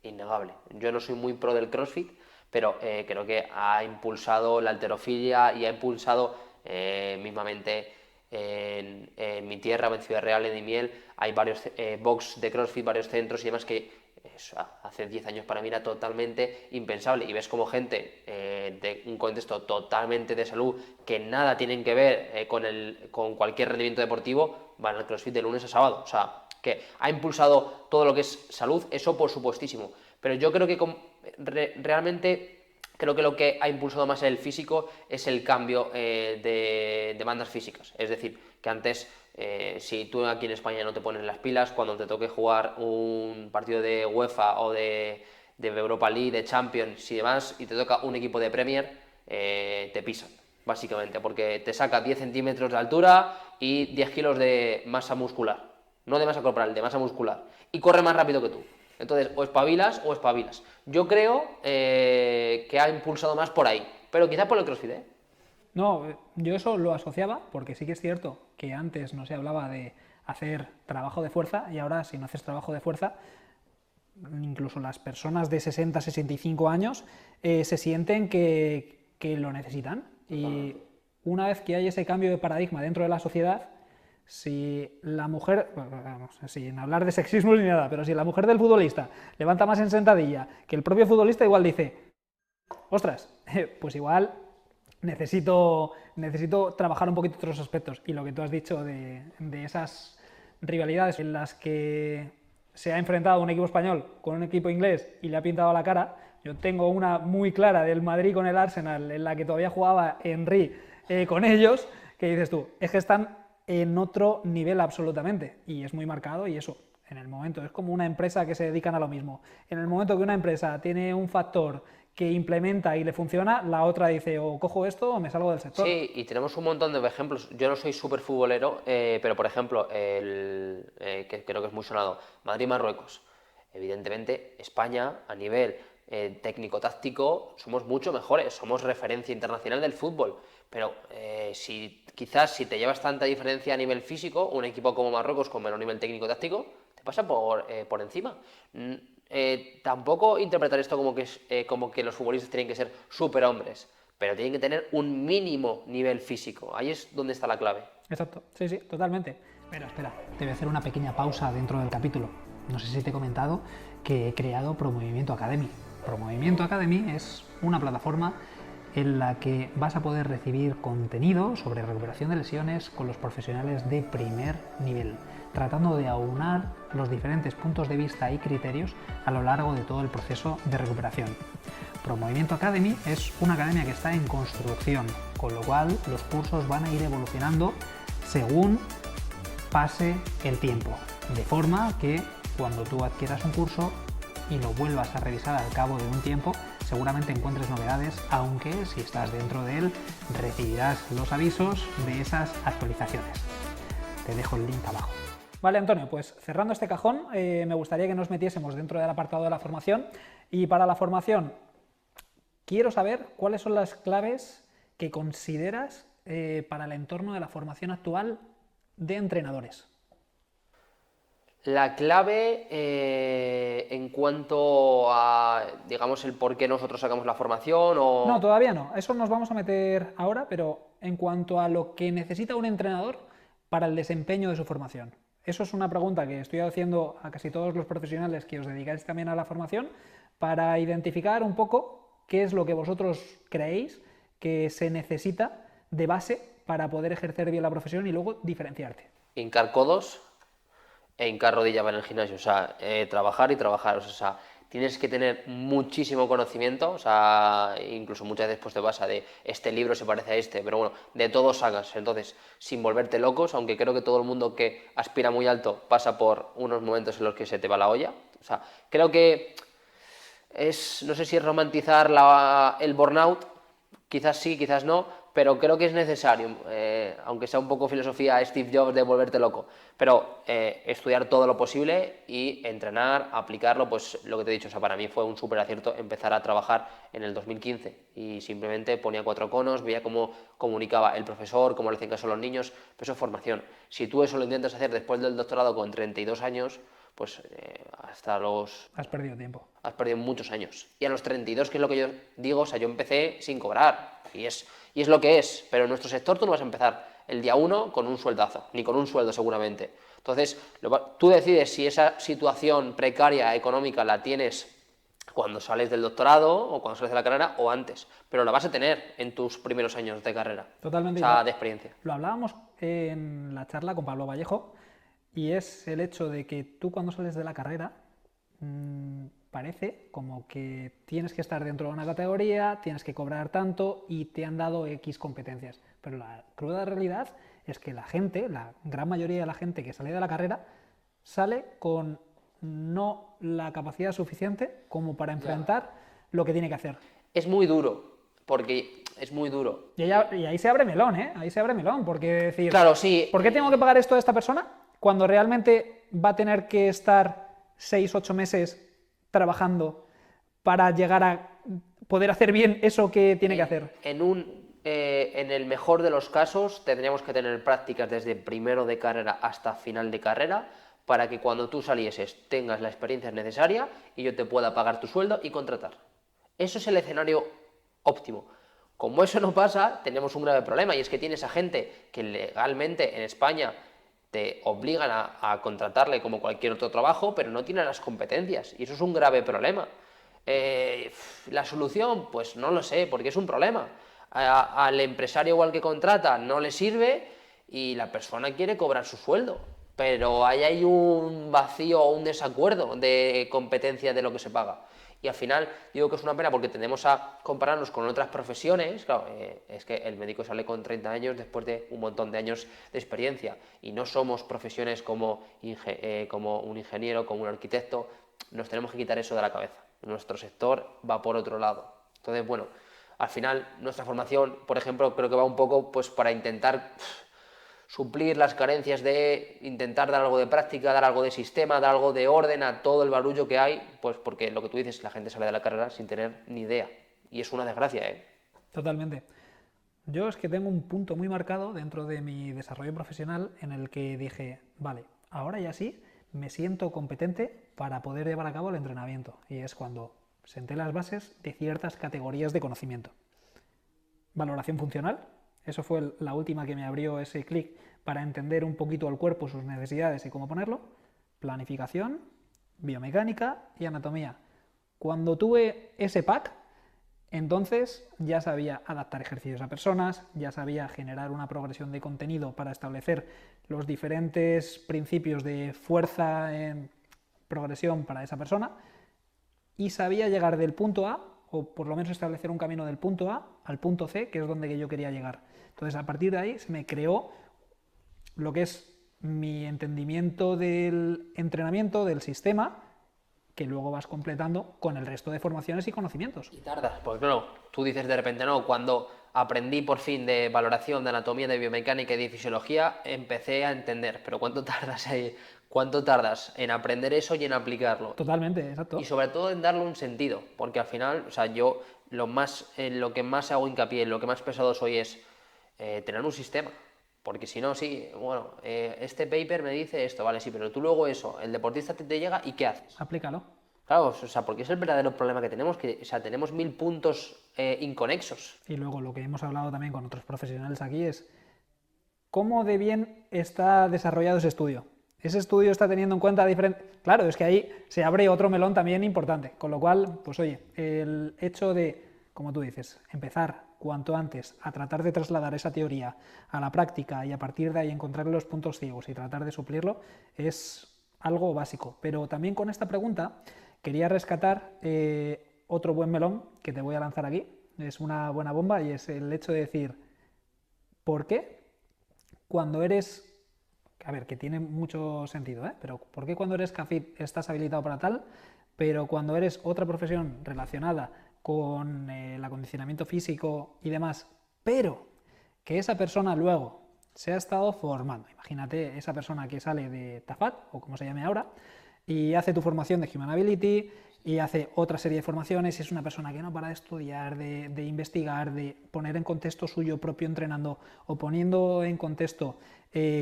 innegable. Yo no soy muy pro del CrossFit, pero creo que ha impulsado la halterofilia y ha impulsado mismamente en mi tierra, en Ciudad Real, en Daimiel, hay varios box de CrossFit, varios centros y demás que hace 10 años para mí era totalmente impensable, y ves como gente de un contexto totalmente de salud que nada tienen que ver con cualquier rendimiento deportivo van al CrossFit de lunes a sábado. O sea, que ha impulsado todo lo que es salud, eso por supuestísimo, pero yo creo que realmente creo que lo que ha impulsado más el físico es el cambio de demandas físicas. Es decir, que antes, si tú aquí en España no te pones las pilas, cuando te toque jugar un partido de UEFA o de Europa League, de Champions y demás, y te toca un equipo de Premier, te pisan, básicamente, porque te saca 10 centímetros de altura y 10 kilos de masa muscular. No de masa corporal, de masa muscular. Y corre más rápido que tú. Entonces, o espabilas o espabilas. Yo creo que ha impulsado más por ahí. Pero quizás por el CrossFit, ¿eh? No, yo eso lo asociaba porque sí que es cierto que antes no se hablaba de hacer trabajo de fuerza, y ahora si no haces trabajo de fuerza, incluso las personas de 60, 65 años se sienten que lo necesitan. Y una vez que hay ese cambio de paradigma dentro de la sociedad, si la mujer, vamos, sin hablar de sexismo ni nada, pero si la mujer del futbolista levanta más en sentadilla que el propio futbolista, igual dice, ostras, pues igual necesito trabajar un poquito otros aspectos. Y lo que tú has dicho de esas rivalidades en las que se ha enfrentado un equipo español con un equipo inglés y le ha pintado la cara, yo tengo una muy clara del Madrid con el Arsenal, en la que todavía jugaba Henry con ellos, que dices tú, es que están en otro nivel absolutamente, y es muy marcado. Y eso, en el momento, es como una empresa que se dedican a lo mismo. En el momento que una empresa tiene un factor que implementa y le funciona, la otra dice o cojo esto o me salgo del sector. Sí, y tenemos un montón de ejemplos. Yo no soy súper futbolero, pero por ejemplo, que creo que es muy sonado, Madrid-Marruecos. Evidentemente, España a nivel técnico-táctico somos mucho mejores, somos referencia internacional del fútbol. Pero quizás si te llevas tanta diferencia a nivel físico, un equipo como Marruecos con menor nivel técnico-táctico te pasa por encima. Tampoco interpretar esto como que los futbolistas tienen que ser superhombres, pero tienen que tener un mínimo nivel físico. Ahí es donde está la clave. Exacto, sí, sí, totalmente. Pero espera, te voy a hacer una pequeña pausa dentro del capítulo. No sé si te he comentado que he creado Promovimiento Academy. Promovimiento Academy es una plataforma en la que vas a poder recibir contenido sobre recuperación de lesiones con los profesionales de primer nivel, tratando de aunar los diferentes puntos de vista y criterios a lo largo de todo el proceso de recuperación. Promovimiento Academy es una academia que está en construcción, con lo cual los cursos van a ir evolucionando según pase el tiempo, de forma que cuando tú adquieras un curso y lo vuelvas a revisar al cabo de un tiempo, seguramente encuentres novedades, aunque si estás dentro de él recibirás los avisos de esas actualizaciones. Te dejo el link abajo. Vale, Antonio, pues cerrando este cajón, me gustaría que nos metiésemos dentro del apartado de la formación. Y para la formación, quiero saber cuáles son las claves que consideras para el entorno de la formación actual de entrenadores. La clave en cuanto a, digamos, el por qué nosotros sacamos la formación o... No, todavía no. Eso nos vamos a meter ahora, pero en cuanto a lo que necesita un entrenador para el desempeño de su formación. Eso es una pregunta que estoy haciendo a casi todos los profesionales que os dedicáis también a la formación para identificar un poco qué es lo que vosotros creéis que se necesita de base para poder ejercer bien la profesión y luego diferenciarte. Hincar codos e hincar rodilla en el gimnasio, o sea, trabajar y trabajar, o sea, tienes que tener muchísimo conocimiento, o sea, incluso muchas veces pues te pasa de este libro se parece a este, pero bueno, de todo sacas, entonces, sin volverte locos, aunque creo que todo el mundo que aspira muy alto pasa por unos momentos en los que se te va la olla, o sea, creo que no sé si es romantizar el burnout, quizás sí, quizás no, pero creo que es necesario, aunque sea un poco filosofía Steve Jobs de volverte loco, pero estudiar todo lo posible y entrenar, aplicarlo, pues lo que te he dicho, o sea, para mí fue un súper acierto empezar a trabajar en el 2015 y simplemente ponía 4 conos, veía cómo comunicaba el profesor, cómo le hacían caso a los niños, pues eso es formación. Si tú eso lo intentas hacer después del doctorado con 32 años, pues hasta los... Has perdido tiempo. Has perdido muchos años. Y a los 32, que es lo que yo digo, o sea, yo empecé sin cobrar. Y es lo que es. Pero en nuestro sector tú no vas a empezar el día 1 con un sueldazo, ni con un sueldo seguramente. Entonces, tú decides si esa situación precaria económica la tienes cuando sales del doctorado o cuando sales de la carrera o antes. Pero la vas a tener en tus primeros años de carrera. Totalmente. O sea, de experiencia. Lo hablábamos en la charla con Pablo Vallejo y es el hecho de que tú cuando sales de la carrera parece como que tienes que estar dentro de una categoría, tienes que cobrar tanto y te han dado X competencias. Pero la cruda realidad es que la gente, la gran mayoría de la gente que sale de la carrera, sale con no la capacidad suficiente como para enfrentar lo que tiene que hacer. Es muy duro, porque es muy duro. Y ahí se abre melón, ¿eh? Ahí se abre melón, porque decir... Claro, sí. ¿Por qué tengo que pagar esto a esta persona cuando realmente va a tener que estar 6-8 meses trabajando para llegar a poder hacer bien eso que tiene que hacer? En el mejor de los casos tendríamos que tener prácticas desde primero de carrera hasta final de carrera para que cuando tú salieses tengas la experiencia necesaria y yo te pueda pagar tu sueldo y contratar. Eso es el escenario óptimo. Como eso no pasa, tenemos un grave problema y es que tienes a gente que legalmente en España te obligan a contratarle como cualquier otro trabajo, pero no tiene las competencias y eso es un grave problema. La solución, pues no lo sé, porque es un problema. Al empresario o al que contrata no le sirve y la persona quiere cobrar su sueldo, pero ahí hay un vacío o un desacuerdo de competencia de lo que se paga. Y al final digo que es una pena porque tendemos a compararnos con otras profesiones. Claro, es que el médico sale con 30 años después de un montón de años de experiencia y no somos profesiones como un ingeniero, como un arquitecto. Nos tenemos que quitar eso de la cabeza. Nuestro sector va por otro lado. Entonces, bueno, al final nuestra formación, por ejemplo, creo que va un poco pues para intentar suplir las carencias de intentar dar algo de práctica, dar algo de sistema, dar algo de orden a todo el barullo que hay, pues porque lo que tú dices, la gente sale de la carrera sin tener ni idea. Y es una desgracia, ¿eh? Totalmente. Yo es que tengo un punto muy marcado dentro de mi desarrollo profesional en el que dije, vale, ahora ya sí me siento competente para poder llevar a cabo el entrenamiento. Y es cuando senté las bases de ciertas categorías de conocimiento. Valoración funcional, eso fue la última que me abrió ese clic para entender un poquito el cuerpo, sus necesidades y cómo ponerlo. Planificación, biomecánica y anatomía. Cuando tuve ese pack, entonces ya sabía adaptar ejercicios a personas, ya sabía generar una progresión de contenido para establecer los diferentes principios de fuerza en progresión para esa persona y sabía llegar del punto A, o por lo menos establecer un camino del punto A al punto C, que es donde yo quería llegar. Entonces, a partir de ahí se me creó lo que es mi entendimiento del entrenamiento, del sistema, que luego vas completando con el resto de formaciones y conocimientos. Y tardas, porque claro, tú dices de repente, no, cuando aprendí por fin de valoración, de anatomía, de biomecánica y de fisiología, empecé a entender, pero ¿cuánto tardas ahí? ¿Cuánto tardas en aprender eso y en aplicarlo? Totalmente, exacto. Y sobre todo en darle un sentido, porque al final, o sea, yo lo que más hago hincapié, lo que más pesado soy es tener un sistema. Porque si no, sí, bueno, este paper me dice esto, vale, sí, pero tú luego eso, el deportista te llega y ¿qué haces? Aplícalo. Claro, o sea, porque es el verdadero problema que tenemos, que, o sea, tenemos 1000 puntos inconexos. Y luego lo que hemos hablado también con otros profesionales aquí es cómo de bien está desarrollado ese estudio. Ese estudio está teniendo en cuenta diferentes... Claro, es que ahí se abre otro melón también importante. Con lo cual, pues oye, el hecho de, como tú dices, empezar cuanto antes a tratar de trasladar esa teoría a la práctica y a partir de ahí encontrar los puntos ciegos y tratar de suplirlo es algo básico. Pero también con esta pregunta quería rescatar otro buen melón que te voy a lanzar aquí. Es una buena bomba y es el hecho de decir, ¿por qué cuando eres, a ver, que tiene mucho sentido, pero ¿por qué cuando eres CAFIT estás habilitado para tal, pero cuando eres otra profesión relacionada con el acondicionamiento físico y demás, pero que esa persona luego se ha estado formando? Imagínate esa persona que sale de TAFAT, o como se llame ahora, y hace tu formación de Human Ability y hace otra serie de formaciones, y es una persona que no para de estudiar, de investigar, de poner en contexto suyo propio entrenando o poniendo en contexto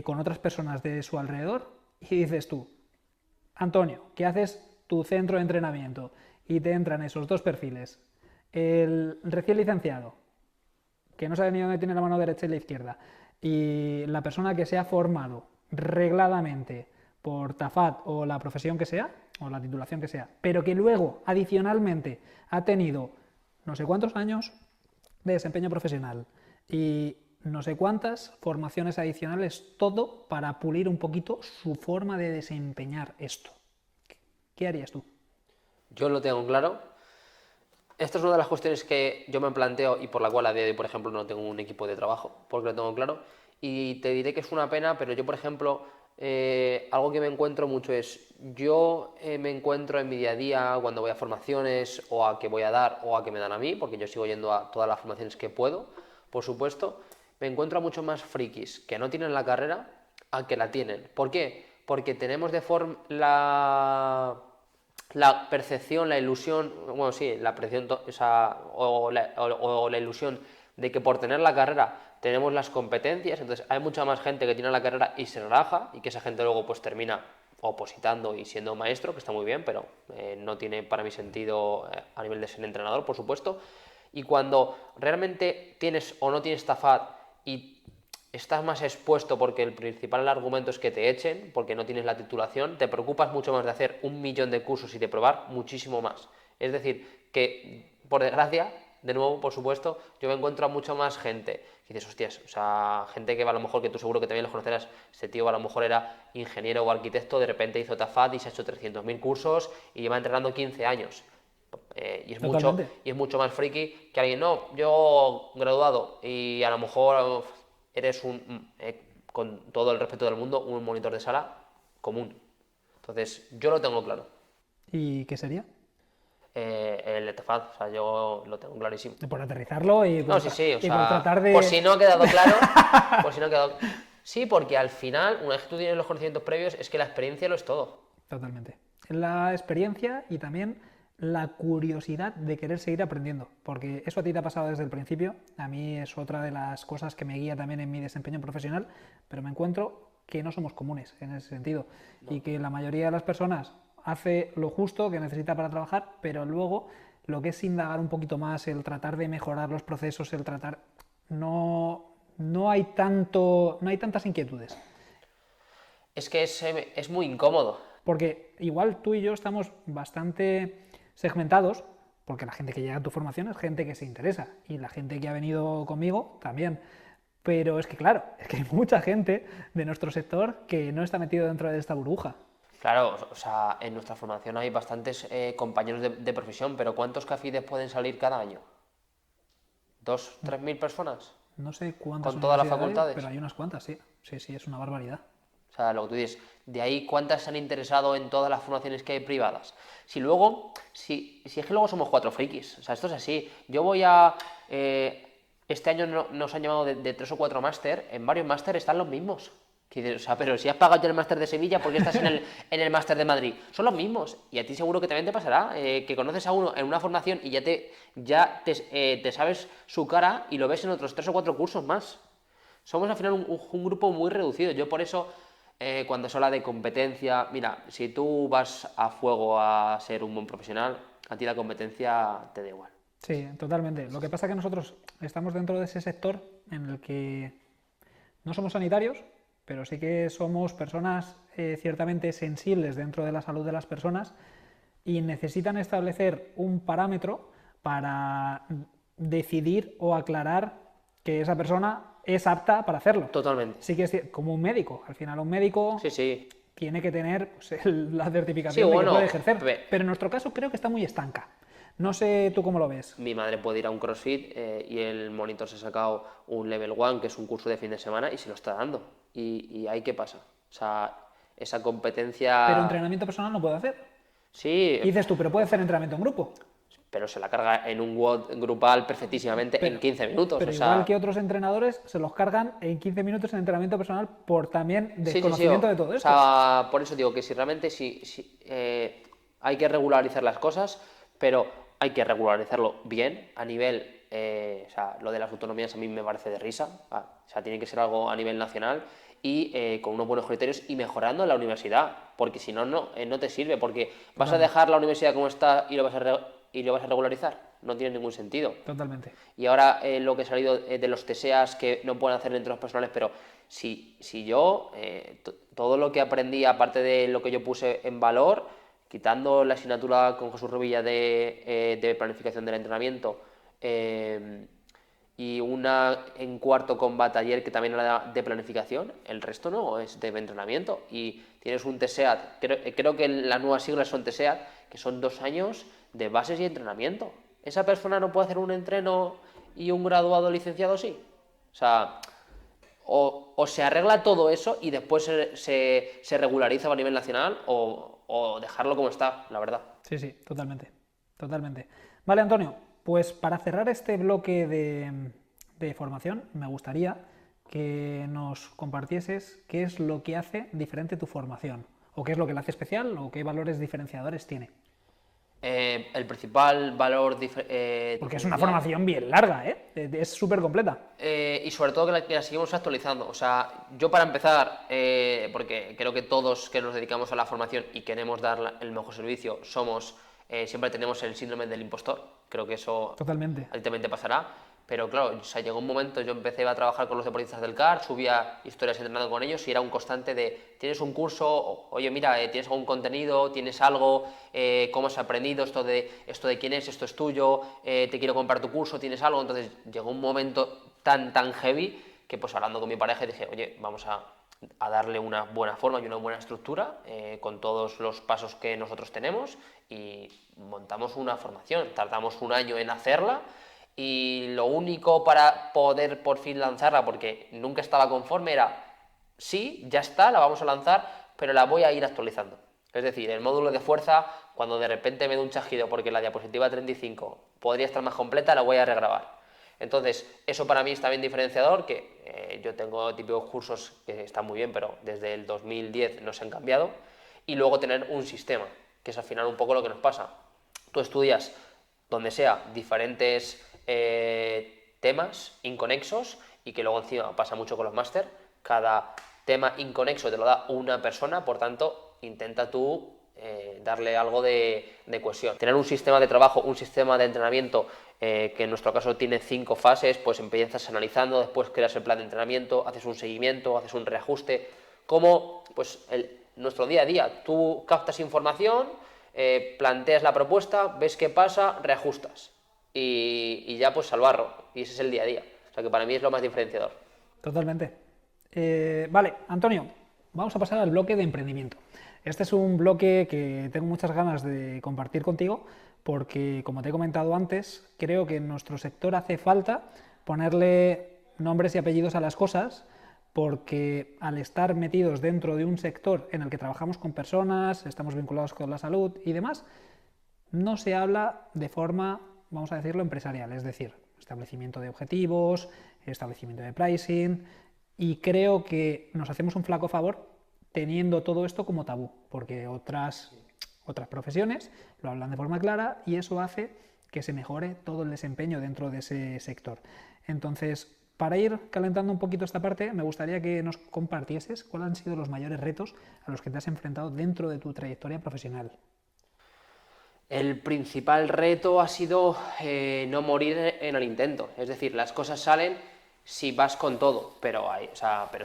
con otras personas de su alrededor, y dices tú, Antonio, que haces tu centro de entrenamiento y te entran esos dos perfiles, el recién licenciado, que no sabe ni dónde tiene la mano derecha y la izquierda, y la persona que se ha formado regladamente por TAFAT o la profesión que sea, o la titulación que sea, pero que luego adicionalmente ha tenido no sé cuántos años de desempeño profesional y no sé cuántas formaciones adicionales, todo para pulir un poquito su forma de desempeñar esto. ¿Qué harías tú? Yo lo tengo claro. Esta es una de las cuestiones que yo me planteo y por la cual a día de hoy, por ejemplo, no tengo un equipo de trabajo, porque lo tengo claro. Y te diré que es una pena, pero yo, por ejemplo, algo que me encuentro mucho es, yo me encuentro en mi día a día cuando voy a formaciones o a que voy a dar o a que me dan a mí, porque yo sigo yendo a todas las formaciones que puedo, por supuesto, me encuentro a muchos más frikis que no tienen la carrera a que la tienen. ¿Por qué? Porque tenemos de forma la percepción, la ilusión, bueno, sí, la percepción o la ilusión de que por tener la carrera tenemos las competencias, entonces hay mucha más gente que tiene la carrera y se relaja y que esa gente luego pues termina opositando y siendo maestro, que está muy bien, pero no tiene para mi sentido a nivel de ser entrenador, por supuesto. Y cuando realmente tienes o no tienes TAFAT y estás más expuesto porque el principal argumento es que te echen, porque no tienes la titulación, te preocupas mucho más de hacer 1 millón de cursos y de probar muchísimo más. Es decir, que por desgracia, de nuevo, por supuesto, yo me encuentro a mucha más gente. Y dices, hostias, o sea, gente que a lo mejor, que tú seguro que también los conocerás, este tío a lo mejor era ingeniero o arquitecto, de repente hizo TAFAT y se ha hecho 300.000 cursos y lleva entrenando 15 años. Y es mucho más friki que alguien, no, yo graduado y a lo mejor eres con todo el respeto del mundo, un monitor de sala común. Entonces, yo lo tengo claro. ¿Y qué sería? el Etefaz, o sea, yo lo tengo clarísimo. Por aterrizarlo y por, No, sí, o y sea, por tratar de... por si no ha quedado claro, por si no ha quedado... Sí, porque al final, una vez que tú tienes los conocimientos previos, es que la experiencia lo es todo. Totalmente. La experiencia y también la curiosidad de querer seguir aprendiendo, porque eso a ti te ha pasado desde el principio, a mí es otra de las cosas que me guía también en mi desempeño profesional, pero me encuentro que no somos comunes en ese sentido y que la mayoría de las personas hace lo justo que necesita para trabajar, pero luego lo que es indagar un poquito más, el tratar de mejorar los procesos, el tratar... No hay tantas inquietudes. Es que es muy incómodo. Porque igual tú y yo estamos bastante segmentados, porque la gente que llega a tu formación es gente que se interesa y la gente que ha venido conmigo también. Pero es que claro, es que hay mucha gente de nuestro sector que no está metido dentro de esta burbuja. Claro, o sea, en nuestra formación hay bastantes compañeros de profesión, pero ¿cuántos CAFIDES pueden salir cada año? ¿2, 3.000 personas? No sé cuántas ¿Con todas las universidades hay, facultades? pero hay unas cuantas, sí. Sí, sí, es una barbaridad. O sea, lo que tú dices, de ahí cuántas se han interesado en todas las formaciones que hay privadas. Si luego, si es que luego somos 4 frikis, o sea, esto es así. Yo voy a... este año nos han llamado de 3 o 4 máster, en varios máster están los mismos. Que dices, o sea, pero si has pagado ya el máster de Sevilla, ¿por qué estás en el máster de Madrid? Son los mismos. Y a ti seguro que también te pasará, que conoces a uno en una formación y te sabes su cara y lo ves en otros 3 o 4 cursos más. Somos al final un grupo muy reducido. Yo por eso, cuando se habla de competencia, mira, si tú vas a fuego a ser un buen profesional, a ti la competencia te da igual. Sí, totalmente. Lo que pasa es que nosotros estamos dentro de ese sector en el que no somos sanitarios, pero sí que somos personas ciertamente sensibles dentro de la salud de las personas y necesitan establecer un parámetro para decidir o aclarar que esa persona es apta para hacerlo. Totalmente. Sí que es como un médico. Al final un médico Sí, sí. tiene que tener pues, la certificación Sí, de que bueno, puede ejercer. pe- Pero en nuestro caso creo que está muy estanca. No sé tú cómo lo ves. Mi madre puede ir a un CrossFit y el monitor se ha sacado un Level 1, que es un curso de fin de semana, y se lo está dando. ¿Y ahí qué pasa? O sea, esa competencia... Pero entrenamiento personal no puede hacer. Sí, Y dices tú, pero puede hacer entrenamiento en grupo. pero se la carga en un WOD grupal perfectísimamente en 15 minutos. Pero o igual sea, que otros entrenadores se los cargan en 15 minutos en entrenamiento personal por también sí, desconocimiento de todo o esto. sea, por eso digo que si realmente hay que regularizar las cosas, pero hay que regularizarlo bien a nivel, o sea, lo de las autonomías a mí me parece de risa, o sea, tiene que ser algo a nivel nacional y con unos buenos criterios y mejorando en la universidad, porque si no, no te sirve, porque vas a dejar la universidad como está y lo vas a regularizar, no tiene ningún sentido. Totalmente. Y ahora lo que ha salido de los TSEAs que no pueden hacer entrenos personales, pero si yo, todo lo que aprendí, aparte de lo que yo puse en valor, quitando la asignatura con Jesús Rubilla de planificación del entrenamiento, y una en cuarto con Bataller que también era de planificación, el resto no es de entrenamiento. Y tienes un TSEAD, creo que las nuevas siglas son TSEAD, que son 2 años de bases y entrenamiento. ¿Esa persona no puede hacer un entreno y un graduado licenciado sí? O sea, o se arregla todo eso y después se regulariza a nivel nacional o dejarlo como está, la verdad. Sí, sí, totalmente. Totalmente. Vale, Antonio, pues para cerrar este bloque de formación, me gustaría que nos compartieses qué es lo que hace diferente tu formación, o qué es lo que la hace especial, o qué valores diferenciadores tiene. El principal valor Porque es una formación bien larga, ¿eh? Es súper completa. y sobre todo que la seguimos actualizando. O sea, yo para empezar, porque creo que todos que nos dedicamos a la formación y queremos dar el mejor servicio, siempre tenemos el síndrome del impostor. Creo que eso Totalmente. a ti también te pasará. Pero claro, o sea, llegó un momento, yo empecé a trabajar con los deportistas del CAR, subía historias entrenando con ellos y era un constante de, tienes un curso, oye, mira, tienes algún contenido, tienes algo, cómo has aprendido, esto de quién es, esto es tuyo, te quiero comprar tu curso, tienes algo. Entonces llegó un momento tan heavy que pues hablando con mi pareja dije, oye, vamos a darle una buena forma y una buena estructura con todos los pasos que nosotros tenemos y montamos una formación. Tardamos un año en hacerla. Y lo único para poder por fin lanzarla, porque nunca estaba conforme, era, sí, ya está, la vamos a lanzar, pero la voy a ir actualizando. Es decir, el módulo de fuerza, cuando de repente me da un chasquido porque la diapositiva 35 podría estar más completa, la voy a regrabar. Entonces, eso para mí está bien diferenciador, que yo tengo típicos cursos que están muy bien, pero desde el 2010 no se han cambiado. Y luego tener un sistema, que es al final un poco lo que nos pasa. Tú estudias, donde sea, diferentes temas inconexos, y que luego encima pasa mucho con los máster, cada tema inconexo te lo da una persona, por tanto, intenta tú darle algo de cohesión. Tener un sistema de trabajo, un sistema de entrenamiento que en nuestro caso tiene 5 fases, pues empiezas analizando, después creas el plan de entrenamiento, haces un seguimiento, haces un reajuste, como pues nuestro día a día. Tú captas información, planteas la propuesta, ves qué pasa, reajustas y ya pues salvarlo, y ese es el día a día. O sea que para mí es lo más diferenciador. Totalmente. Vale, Antonio, vamos a pasar al bloque de emprendimiento. Este es un bloque que tengo muchas ganas de compartir contigo porque, como te he comentado antes, creo que en nuestro sector hace falta ponerle nombres y apellidos a las cosas, porque al estar metidos dentro de un sector en el que trabajamos con personas, estamos vinculados con la salud y demás, no se habla de forma, vamos a decirlo, empresarial, es decir, establecimiento de objetivos, establecimiento de pricing, y creo que nos hacemos un flaco favor teniendo todo esto como tabú, porque otras profesiones lo hablan de forma clara y eso hace que se mejore todo el desempeño dentro de ese sector. Entonces, para ir calentando un poquito esta parte, me gustaría que nos compartieses cuáles han sido los mayores retos a los que te has enfrentado dentro de tu trayectoria profesional. El principal reto ha sido no morir en el intento. Es decir, las cosas salen si vas con todo, pero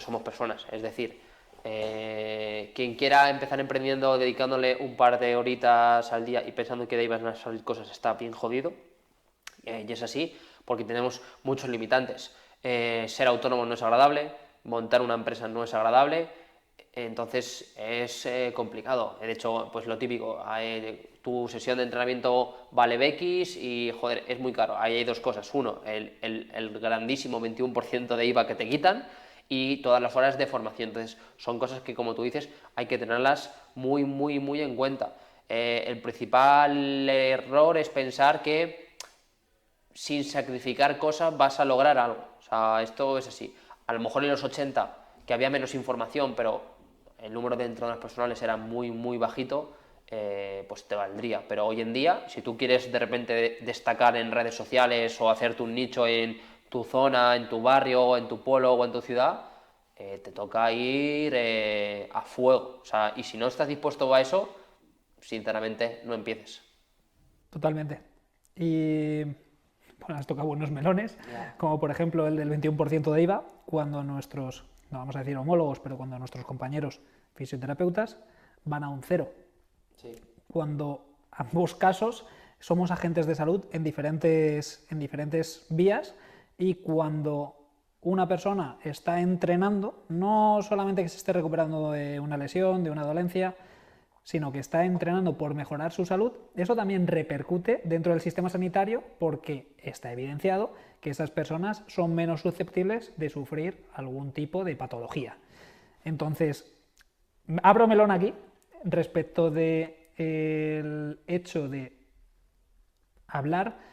somos personas. Es decir, quien quiera empezar emprendiendo dedicándole un par de horitas al día y pensando que de ahí van a salir cosas está bien jodido. Y es así porque tenemos muchos limitantes. Ser autónomo no es agradable, montar una empresa no es agradable, entonces es complicado. De hecho, pues lo típico, tu sesión de entrenamiento vale X y joder, es muy caro. Ahí hay dos cosas. Uno, el grandísimo 21% de IVA que te quitan, y todas las horas de formación. Entonces, son cosas que, como tú dices, hay que tenerlas muy, muy, muy en cuenta. El principal error es pensar que sin sacrificar cosas vas a lograr algo. O sea, esto es así. A lo mejor en los 80, que había menos información, pero el número de entrenadores personales era muy, muy bajito, pues te valdría. Pero hoy en día, si tú quieres de repente destacar en redes sociales o hacerte un nicho en tu zona, en tu barrio, en tu pueblo o en tu ciudad, te toca ir a fuego. O sea, y si no estás dispuesto a eso, sinceramente no empieces. Totalmente. Y bueno, has tocado buenos melones, como por ejemplo el del 21% de IVA, cuando nuestros, no vamos a decir homólogos, pero cuando nuestros compañeros fisioterapeutas van a un cero. Sí. Cuando ambos casos somos agentes de salud en diferentes vías, y cuando una persona está entrenando, no solamente que se esté recuperando de una lesión, de una dolencia, sino que está entrenando por mejorar su salud, eso también repercute dentro del sistema sanitario porque está evidenciado que esas personas son menos susceptibles de sufrir algún tipo de patología. Entonces, abro melón aquí respecto del hecho de hablar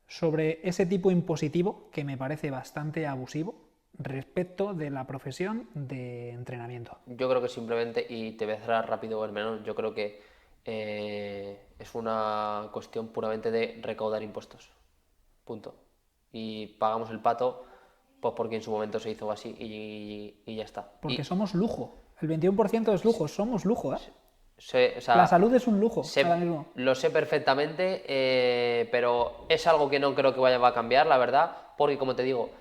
sobre ese tipo impositivo que me parece bastante abusivo respecto de la profesión de entrenamiento. Yo creo que simplemente, y te voy a cerrar rápido el menor, yo creo que es una cuestión puramente de recaudar impuestos. Punto. Y pagamos el pato pues porque en su momento se hizo así y ya está. Porque somos lujo. El 21% es lujo, somos lujo, ¿eh? O sea, la salud es un lujo ahora mismo. Lo sé perfectamente, pero es algo que no creo que vaya a cambiar, la verdad, porque como te digo,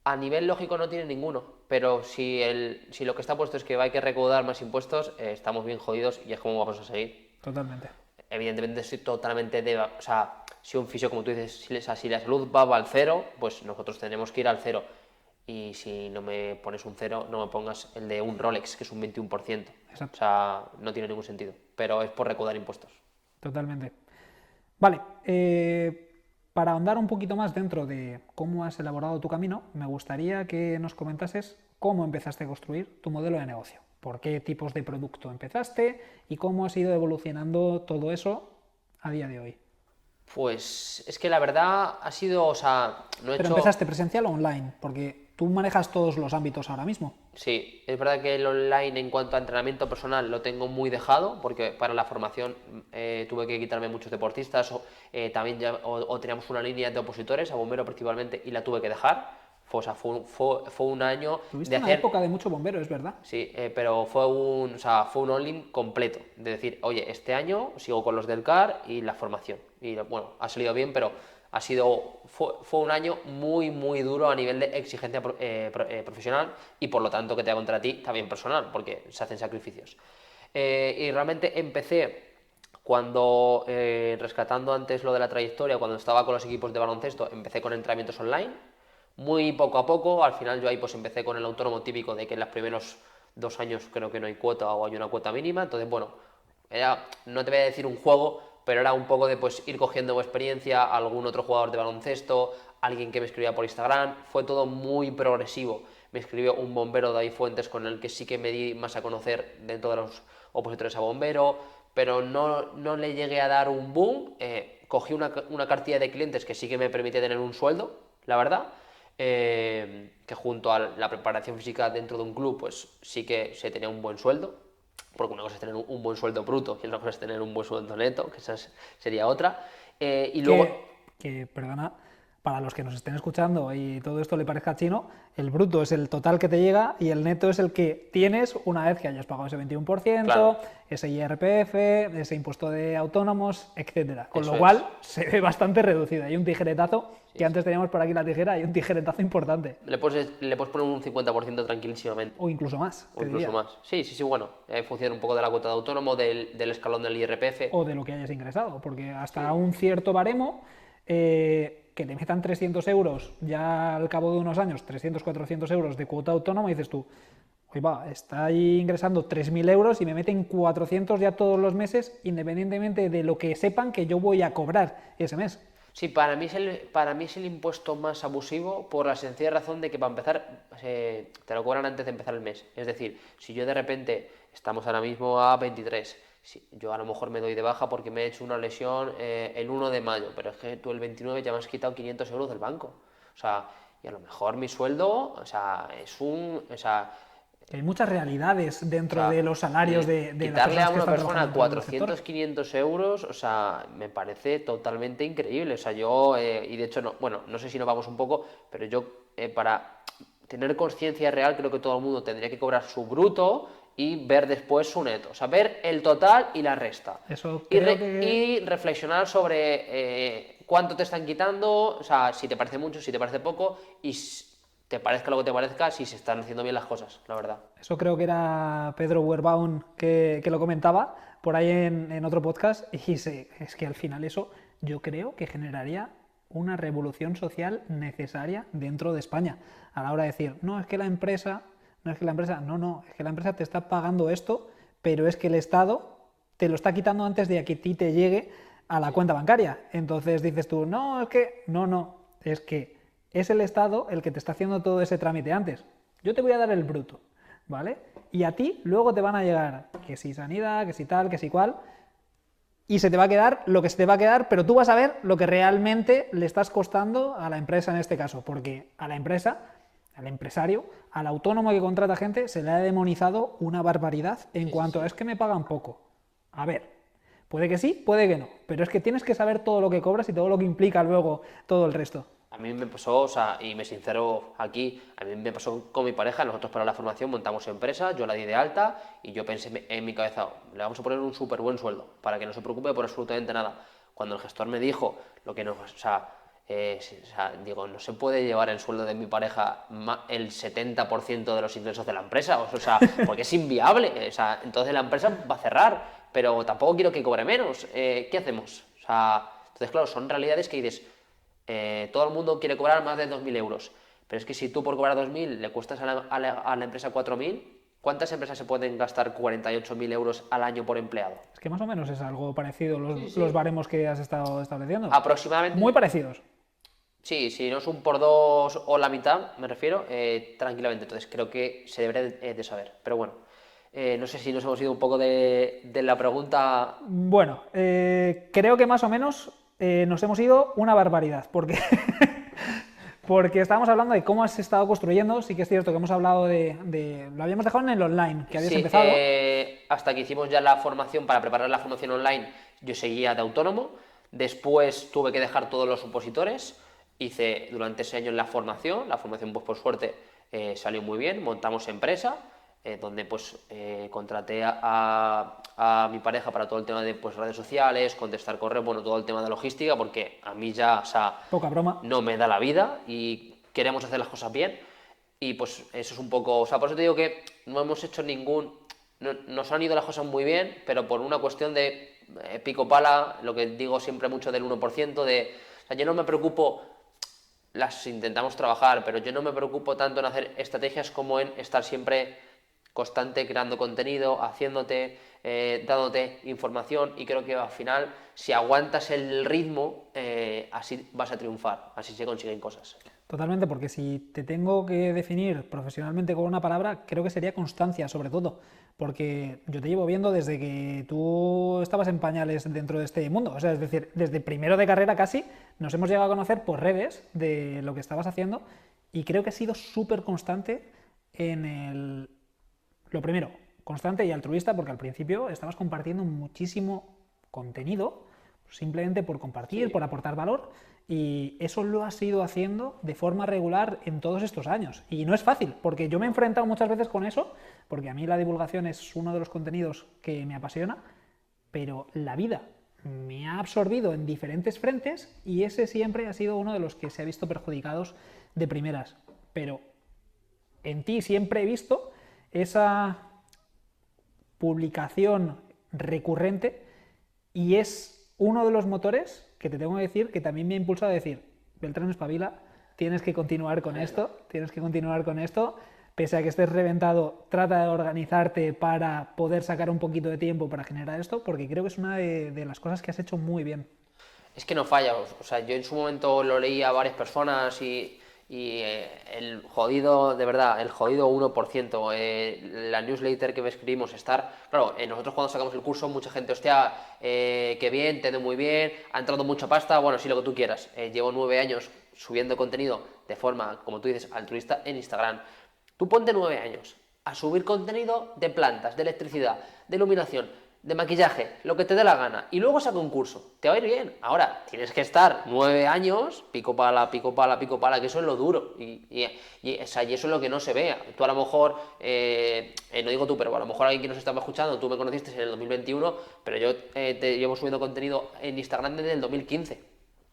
a nivel lógico no tiene ninguno, pero si lo que está puesto es que hay que recaudar más impuestos, estamos bien jodidos y es como vamos a seguir. Totalmente. Evidentemente estoy totalmente o sea, si un fisio, como tú dices, si la salud va al cero, pues nosotros tenemos que ir al cero. Y si no me pones un cero, no me pongas el de un Rolex, que es un 21%. Exacto. O sea, no tiene ningún sentido. Pero es por recaudar impuestos. Totalmente. Vale, para ahondar un poquito más dentro de cómo has elaborado tu camino, me gustaría que nos comentases cómo empezaste a construir tu modelo de negocio. ¿Por qué tipos de producto empezaste y cómo has ido evolucionando todo eso a día de hoy? Pues es que la verdad ha sido, o sea, no he Pero hecho... empezaste presencial o online, porque tú manejas todos los ámbitos ahora mismo. Sí, es verdad que el online en cuanto a entrenamiento personal lo tengo muy dejado, porque para la formación tuve que quitarme muchos deportistas, también o teníamos una línea de opositores, a bombero principalmente, y la tuve que dejar. O sea, fue un año Tuviste de una hacer... época de mucho bombero, es verdad. Sí, pero fue un all-in completo. De decir, oye, este año sigo con los del CAR y la formación. Y bueno, ha salido bien, pero fue un año muy, muy duro a nivel de exigencia profesional y por lo tanto que te hago contra ti también personal, porque se hacen sacrificios. Y realmente empecé cuando, rescatando antes lo de la trayectoria, cuando estaba con los equipos de baloncesto, empecé con entrenamientos online muy poco a poco. Al final yo ahí pues empecé con el autónomo típico de que en los primeros 2 años creo que no hay cuota o hay una cuota mínima, entonces bueno, no te voy a decir un juego, pero era un poco de pues ir cogiendo experiencia, algún otro jugador de baloncesto, alguien que me escribía por Instagram, fue todo muy progresivo. Me escribió un bombero de ahí Fuentes con el que sí que me di más a conocer dentro de los opositores a bombero, pero no le llegué a dar un boom. Cogí una cartilla de clientes que sí que me permite tener un sueldo, la verdad, que junto a la preparación física dentro de un club, pues sí que se tenía un buen sueldo, porque una cosa es tener un buen sueldo bruto y otra cosa es tener un buen sueldo neto, que esa sería otra. Y luego... Perdona, para los que nos estén escuchando y todo esto le parezca chino, el bruto es el total que te llega y el neto es el que tienes una vez que hayas pagado ese 21%, Claro. ese IRPF, ese impuesto de autónomos, etcétera. Con Eso lo cual es. se ve bastante reducido. Hay un tijeretazo, que antes teníamos por aquí la tijera, hay un tijeretazo importante. Le puedes poner un 50% tranquilísimamente. O incluso más, O te incluso diría. más. Sí, sí, sí, bueno. Funciona un poco de la cuota de autónomo, del escalón del IRPF. O de lo que hayas ingresado, porque hasta Sí. un cierto baremo, que te metan 300 euros ya al cabo de unos años, 300, 400 euros de cuota autónoma, y dices tú, oye, va, está ahí ingresando 3.000 euros y me meten 400 ya todos los meses, independientemente de lo que sepan que yo voy a cobrar ese mes. Sí, para mí es el impuesto más abusivo por la sencilla razón de que para empezar te lo cobran antes de empezar el mes. Es decir, si yo de repente, estamos ahora mismo a 23, si yo a lo mejor me doy de baja porque me he hecho una lesión el 1 de mayo, pero es que tú el 29 ya me has quitado 500 euros del banco. O sea, y a lo mejor mi sueldo, o sea, Hay muchas realidades o dentro sea, de los salarios de las quitarle personas a que una están persona trabajando dentro del 400, sector. 500 euros, o sea, me parece totalmente increíble. O sea, yo, y de hecho, no, bueno, no sé si nos vamos un poco, pero yo, para tener conciencia real, creo que todo el mundo tendría que cobrar su bruto y ver después su neto. O sea, ver el total y la resta. Eso Y, creo que y reflexionar sobre cuánto te están quitando, o sea, si te parece mucho, si te parece poco, y te parezca lo que te parezca, si se están haciendo bien las cosas, la verdad. Eso creo que era Pedro Werbaum que lo comentaba por ahí en otro podcast. Y es que al final eso yo creo que generaría una revolución social necesaria dentro de España. A la hora de decir, no, es que la empresa, no es que la empresa, no, es que la empresa te está pagando esto, pero es que el Estado te lo está quitando antes de que a ti te llegue a la cuenta bancaria. Entonces dices tú, no, es que, no, es que es el Estado el que te está haciendo todo ese trámite antes. Yo te voy a dar el bruto, ¿vale? Y a ti luego te van a llegar que si sanidad, que si tal, que si cual, y se te va a quedar lo que se te va a quedar, pero tú vas a ver lo que realmente le estás costando a la empresa en este caso, porque a la empresa, al empresario, al autónomo que contrata gente, se le ha demonizado una barbaridad en cuanto a es que me pagan poco. A ver, puede que sí, puede que no, pero es que tienes que saber todo lo que cobras y todo lo que implica luego todo el resto. A mí me pasó, o sea, y me sincero aquí, a mí me pasó con mi pareja. Nosotros para la formación montamos empresa, yo la di de alta y yo pensé en mi cabeza, le vamos a poner un súper buen sueldo para que no se preocupe por absolutamente nada. Cuando el gestor me dijo lo que nos, o sea, digo, no se puede llevar el sueldo de mi pareja el 70% de los ingresos de la empresa, o sea, porque es inviable. O sea, entonces la empresa va a cerrar, pero tampoco quiero que cobre menos. ¿Qué hacemos? O sea, entonces claro, son realidades que dices, todo el mundo quiere cobrar más de 2.000 euros, pero es que si tú por cobrar 2.000 le cuestas a la empresa 4.000, ¿cuántas empresas se pueden gastar 48.000 euros al año por empleado? Es que más o menos es algo parecido Sí, sí. los baremos que has estado estableciendo. Aproximadamente. Muy parecidos. Sí, si no es un por dos o la mitad, me refiero, tranquilamente. Entonces creo que se debería de saber. Pero bueno, No sé si nos hemos ido un poco de la pregunta. Bueno, creo que más o menos nos hemos ido una barbaridad, porque, porque estábamos hablando de cómo has estado construyendo. Sí que es cierto que hemos hablado lo habíamos dejado en el online, que habías Sí, empezado. hasta que hicimos ya la formación, para preparar la formación online, yo seguía de autónomo. Después tuve que dejar todos los opositores. Hice durante ese año la formación pues por suerte salió muy bien. Montamos empresa, donde pues contraté a mi pareja para todo el tema de pues, redes sociales, contestar correos, bueno, todo el tema de logística, porque a mí ya, o sea, Poca broma. no me da la vida y queremos hacer las cosas bien. Y pues eso es un poco, o sea, por eso te digo que no hemos hecho nos han ido las cosas muy bien, pero por una cuestión de pico pala, lo que digo siempre mucho del 1%, o sea, yo no me preocupo, las intentamos trabajar, pero yo no me preocupo tanto en hacer estrategias como en estar siempre constante creando contenido, dándote información, y creo que al final, si aguantas el ritmo, así vas a triunfar, así se consiguen cosas. Totalmente, porque si te tengo que definir profesionalmente con una palabra, creo que sería constancia, sobre todo, porque yo te llevo viendo desde que tú estabas en pañales dentro de este mundo, o sea, es decir, desde primero de carrera casi nos hemos llegado a conocer por redes de lo que estabas haciendo, y creo que has sido súper constante lo primero, constante y altruista, porque al principio estabas compartiendo muchísimo contenido, simplemente por compartir, Sí. por aportar valor, y eso lo has ido haciendo de forma regular en todos estos años. Y no es fácil, porque yo me he enfrentado muchas veces con eso, porque a mí la divulgación es uno de los contenidos que me apasiona, pero la vida me ha absorbido en diferentes frentes y ese siempre ha sido uno de los que se ha visto perjudicados de primeras. Pero en ti siempre he visto esa publicación recurrente y es uno de los motores que te tengo que decir que también me ha impulsado a decir, Beltrán, espabila, tienes que continuar con esto, pese a que estés reventado, trata de organizarte para poder sacar un poquito de tiempo para generar esto, porque creo que es una de las cosas que has hecho muy bien. Es que no falla, o sea, yo en su momento lo leí a varias personas el jodido, de verdad, el jodido 1%, la newsletter que escribimos, claro, nosotros cuando sacamos el curso, mucha gente, hostia, qué bien, te doy muy bien, ha entrado mucha pasta, bueno, sí, lo que tú quieras. Llevo 9 años subiendo contenido de forma, como tú dices, altruista en Instagram. Tú ponte 9 años a subir contenido de plantas, de electricidad, de iluminación, de maquillaje, lo que te dé la gana, y luego saca un curso, te va a ir bien. Ahora, tienes que estar 9 años, pico pala, pico pala, pico pala, que eso es lo duro, o sea, y eso es lo que no se ve. Tú a lo mejor, no digo tú, pero a lo mejor alguien que nos estaba escuchando, tú me conociste en el 2021, pero yo te llevo subiendo contenido en Instagram desde el 2015.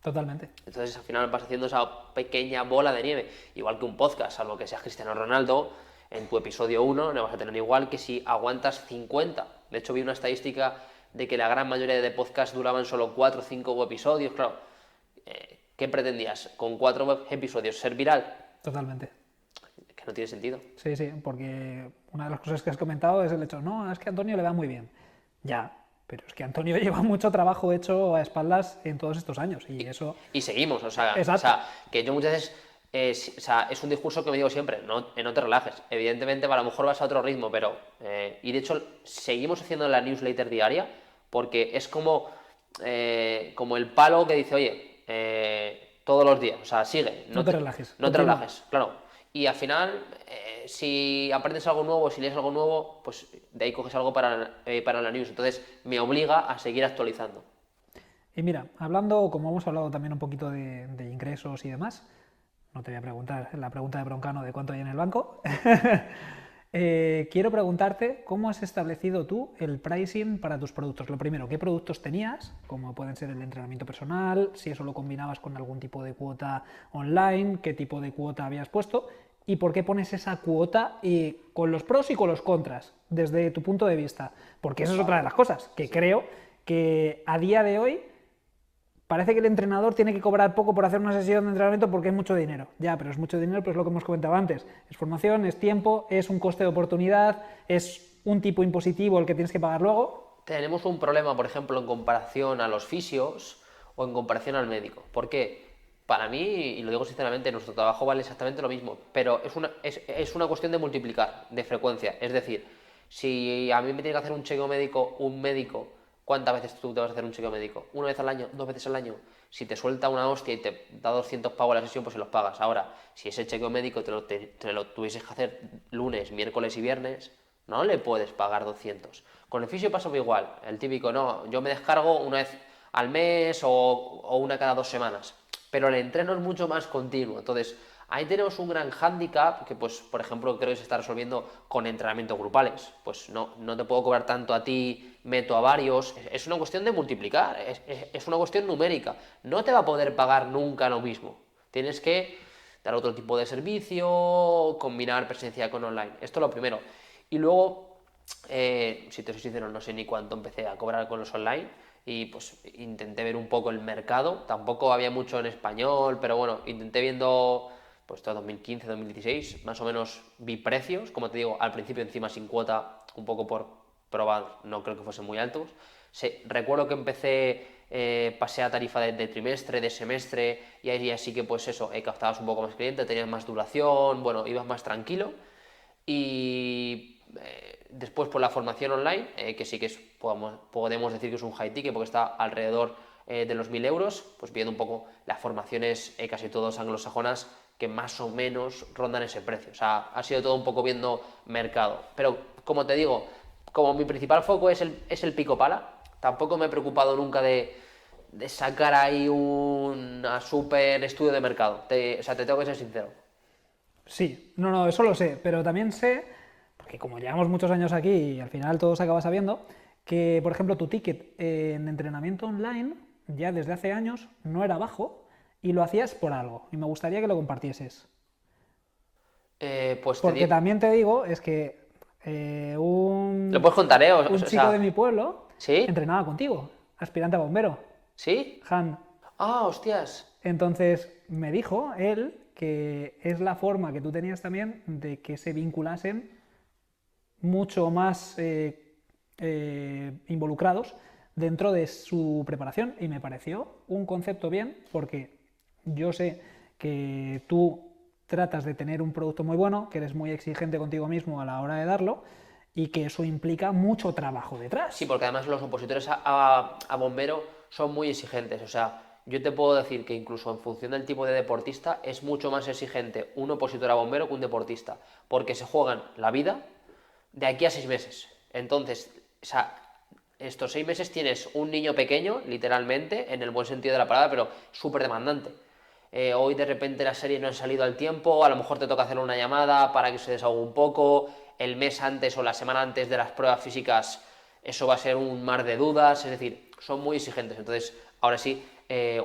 Totalmente. Entonces al final vas haciendo esa pequeña bola de nieve, igual que un podcast, salvo que seas Cristiano Ronaldo, en tu episodio 1 no vas a tener igual que si aguantas 50. De hecho vi una estadística de que la gran mayoría de podcasts duraban solo 4 o 5 episodios. Claro, ¿qué pretendías con 4 episodios? ¿Ser viral? Totalmente. Que no tiene sentido. Sí, sí, porque una de las cosas que has comentado es el hecho, no, es que a Antonio le va muy bien. Ya, pero es que Antonio lleva mucho trabajo hecho a espaldas en todos estos años y eso... Y seguimos, o sea, que yo muchas veces, o sea, es un discurso que me digo siempre, no te relajes. Evidentemente, a lo mejor vas a otro ritmo, pero... y de hecho, seguimos haciendo la newsletter diaria porque es como el palo que dice, oye, todos los días, o sea, sigue. No te relajes. No te relajes, claro. Y al final, si aprendes algo nuevo, si lees algo nuevo, pues de ahí coges algo para la news. Entonces, me obliga a seguir actualizando. Y mira, hablando, como hemos hablado también un poquito de ingresos y demás, no te voy a preguntar la pregunta de Broncano de cuánto hay en el banco. Quiero preguntarte cómo has establecido tú el pricing para tus productos. Lo primero, ¿qué productos tenías? Como pueden ser el entrenamiento personal, si eso lo combinabas con algún tipo de cuota online, qué tipo de cuota habías puesto y por qué pones esa cuota y con los pros y con los contras, desde tu punto de vista. Porque eso es otra de las cosas, que creo que a día de hoy parece que el entrenador tiene que cobrar poco por hacer una sesión de entrenamiento porque es mucho dinero. Ya, pero es mucho dinero, pero es lo que hemos comentado antes. Es formación, es tiempo, es un coste de oportunidad, es un tipo impositivo el que tienes que pagar luego. Tenemos un problema, por ejemplo, en comparación a los fisios o en comparación al médico. ¿Por qué? Para mí, y lo digo sinceramente, nuestro trabajo vale exactamente lo mismo, pero es una cuestión de multiplicar, de frecuencia. Es decir, Si a mí me tiene que hacer un chequeo médico, un médico, ¿cuántas veces tú te vas a hacer un chequeo médico? ¿Una vez al año? ¿2 veces al año? Si te suelta una hostia y te da 200 pavos la sesión, pues se los pagas. Ahora, si ese chequeo médico te lo tuvieses que hacer lunes, miércoles y viernes, no le puedes pagar 200. Con el fisio pasa igual. El típico, no, yo me descargo una vez al mes o una cada 2 semanas. Pero el entreno es mucho más continuo. Entonces, ahí tenemos un gran hándicap que, pues, por ejemplo, creo que se está resolviendo con entrenamientos grupales. Pues no te puedo cobrar tanto a ti, meto a varios. Es una cuestión de multiplicar, es una cuestión numérica. No te va a poder pagar nunca lo mismo. Tienes que dar otro tipo de servicio, combinar presencia con online. Esto es lo primero. Y luego, si te soy sincero, no sé ni cuánto empecé a cobrar con los online. Y pues intenté ver un poco el mercado. Tampoco había mucho en español, pero bueno, intenté viendo pues todo 2015, 2016, más o menos vi precios, como te digo, al principio encima sin cuota, un poco por probar, no creo que fuesen muy altos. Recuerdo que empecé, pasé a tarifa de trimestre, de semestre, y ahí sí que pues eso, captabas un poco más cliente, tenías más duración, bueno, ibas más tranquilo. Y después por la formación online, que sí que podemos decir que es un high ticket porque está alrededor de los 1.000 euros, pues viendo un poco las formaciones casi todas anglosajonas que más o menos rondan ese precio. O sea, ha sido todo un poco viendo mercado. Pero como te digo, como mi principal foco es el pico pala, tampoco me he preocupado nunca de sacar ahí un súper estudio de mercado. O sea, te tengo que ser sincero. Sí, no, eso lo sé, pero también sé, porque como llevamos muchos años aquí y al final todo se acaba sabiendo, que por ejemplo tu ticket en entrenamiento online ya desde hace años no era bajo y lo hacías por algo. Y me gustaría que lo compartieses. Pues te Porque digo. también te digo, es que Lo puedes contar, ¿eh? un O chico de sea, mi pueblo ¿sí? entrenaba contigo, aspirante a bombero, ¿Sí? Han. Ah, hostias. Entonces me dijo él que es la forma que tú tenías también de que se vinculasen mucho más involucrados dentro de su preparación y me pareció un concepto bien porque yo sé que tú tratas de tener un producto muy bueno, que eres muy exigente contigo mismo a la hora de darlo y que eso implica mucho trabajo Sí, detrás. porque además los opositores a bombero son muy exigentes. O sea, yo te puedo decir que incluso en función del tipo de deportista es mucho más exigente un opositor a bombero que un deportista, porque se juegan la vida de aquí a 6 meses. Entonces, o sea, estos 6 meses tienes un niño pequeño, literalmente, en el buen sentido de la palabra, pero súper demandante. Hoy de repente las series no han salido al tiempo, a lo mejor te toca hacer una llamada para que se desahogue un poco, el mes antes o la semana antes de las pruebas físicas eso va a ser un mar de dudas, es decir, son muy exigentes. Entonces, ahora sí,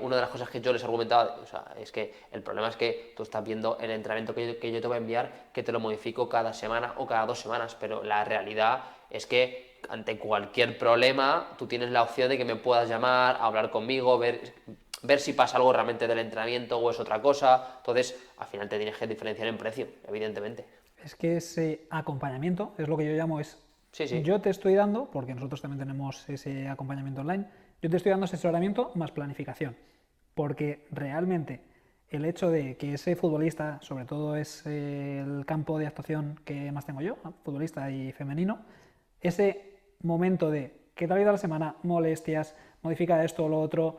una de las cosas que yo les argumentaba, o sea, es que el problema es que tú estás viendo el entrenamiento que yo te voy a enviar, que te lo modifico cada semana o cada 2 semanas, pero la realidad es que ante cualquier problema tú tienes la opción de que me puedas llamar, hablar conmigo, ver si pasa algo realmente del entrenamiento o es otra cosa. Entonces, al final te tienes que diferenciar en precio, evidentemente. Es que ese acompañamiento es lo que yo llamo es, Sí, sí. yo te estoy dando, porque nosotros también tenemos ese acompañamiento online, yo te estoy dando asesoramiento más planificación, porque realmente el hecho de que ese futbolista, sobre todo es el campo de actuación que más tengo yo, futbolista y femenino, ese momento de ¿qué tal ha ido la semana? Molestias, modifica esto o lo otro,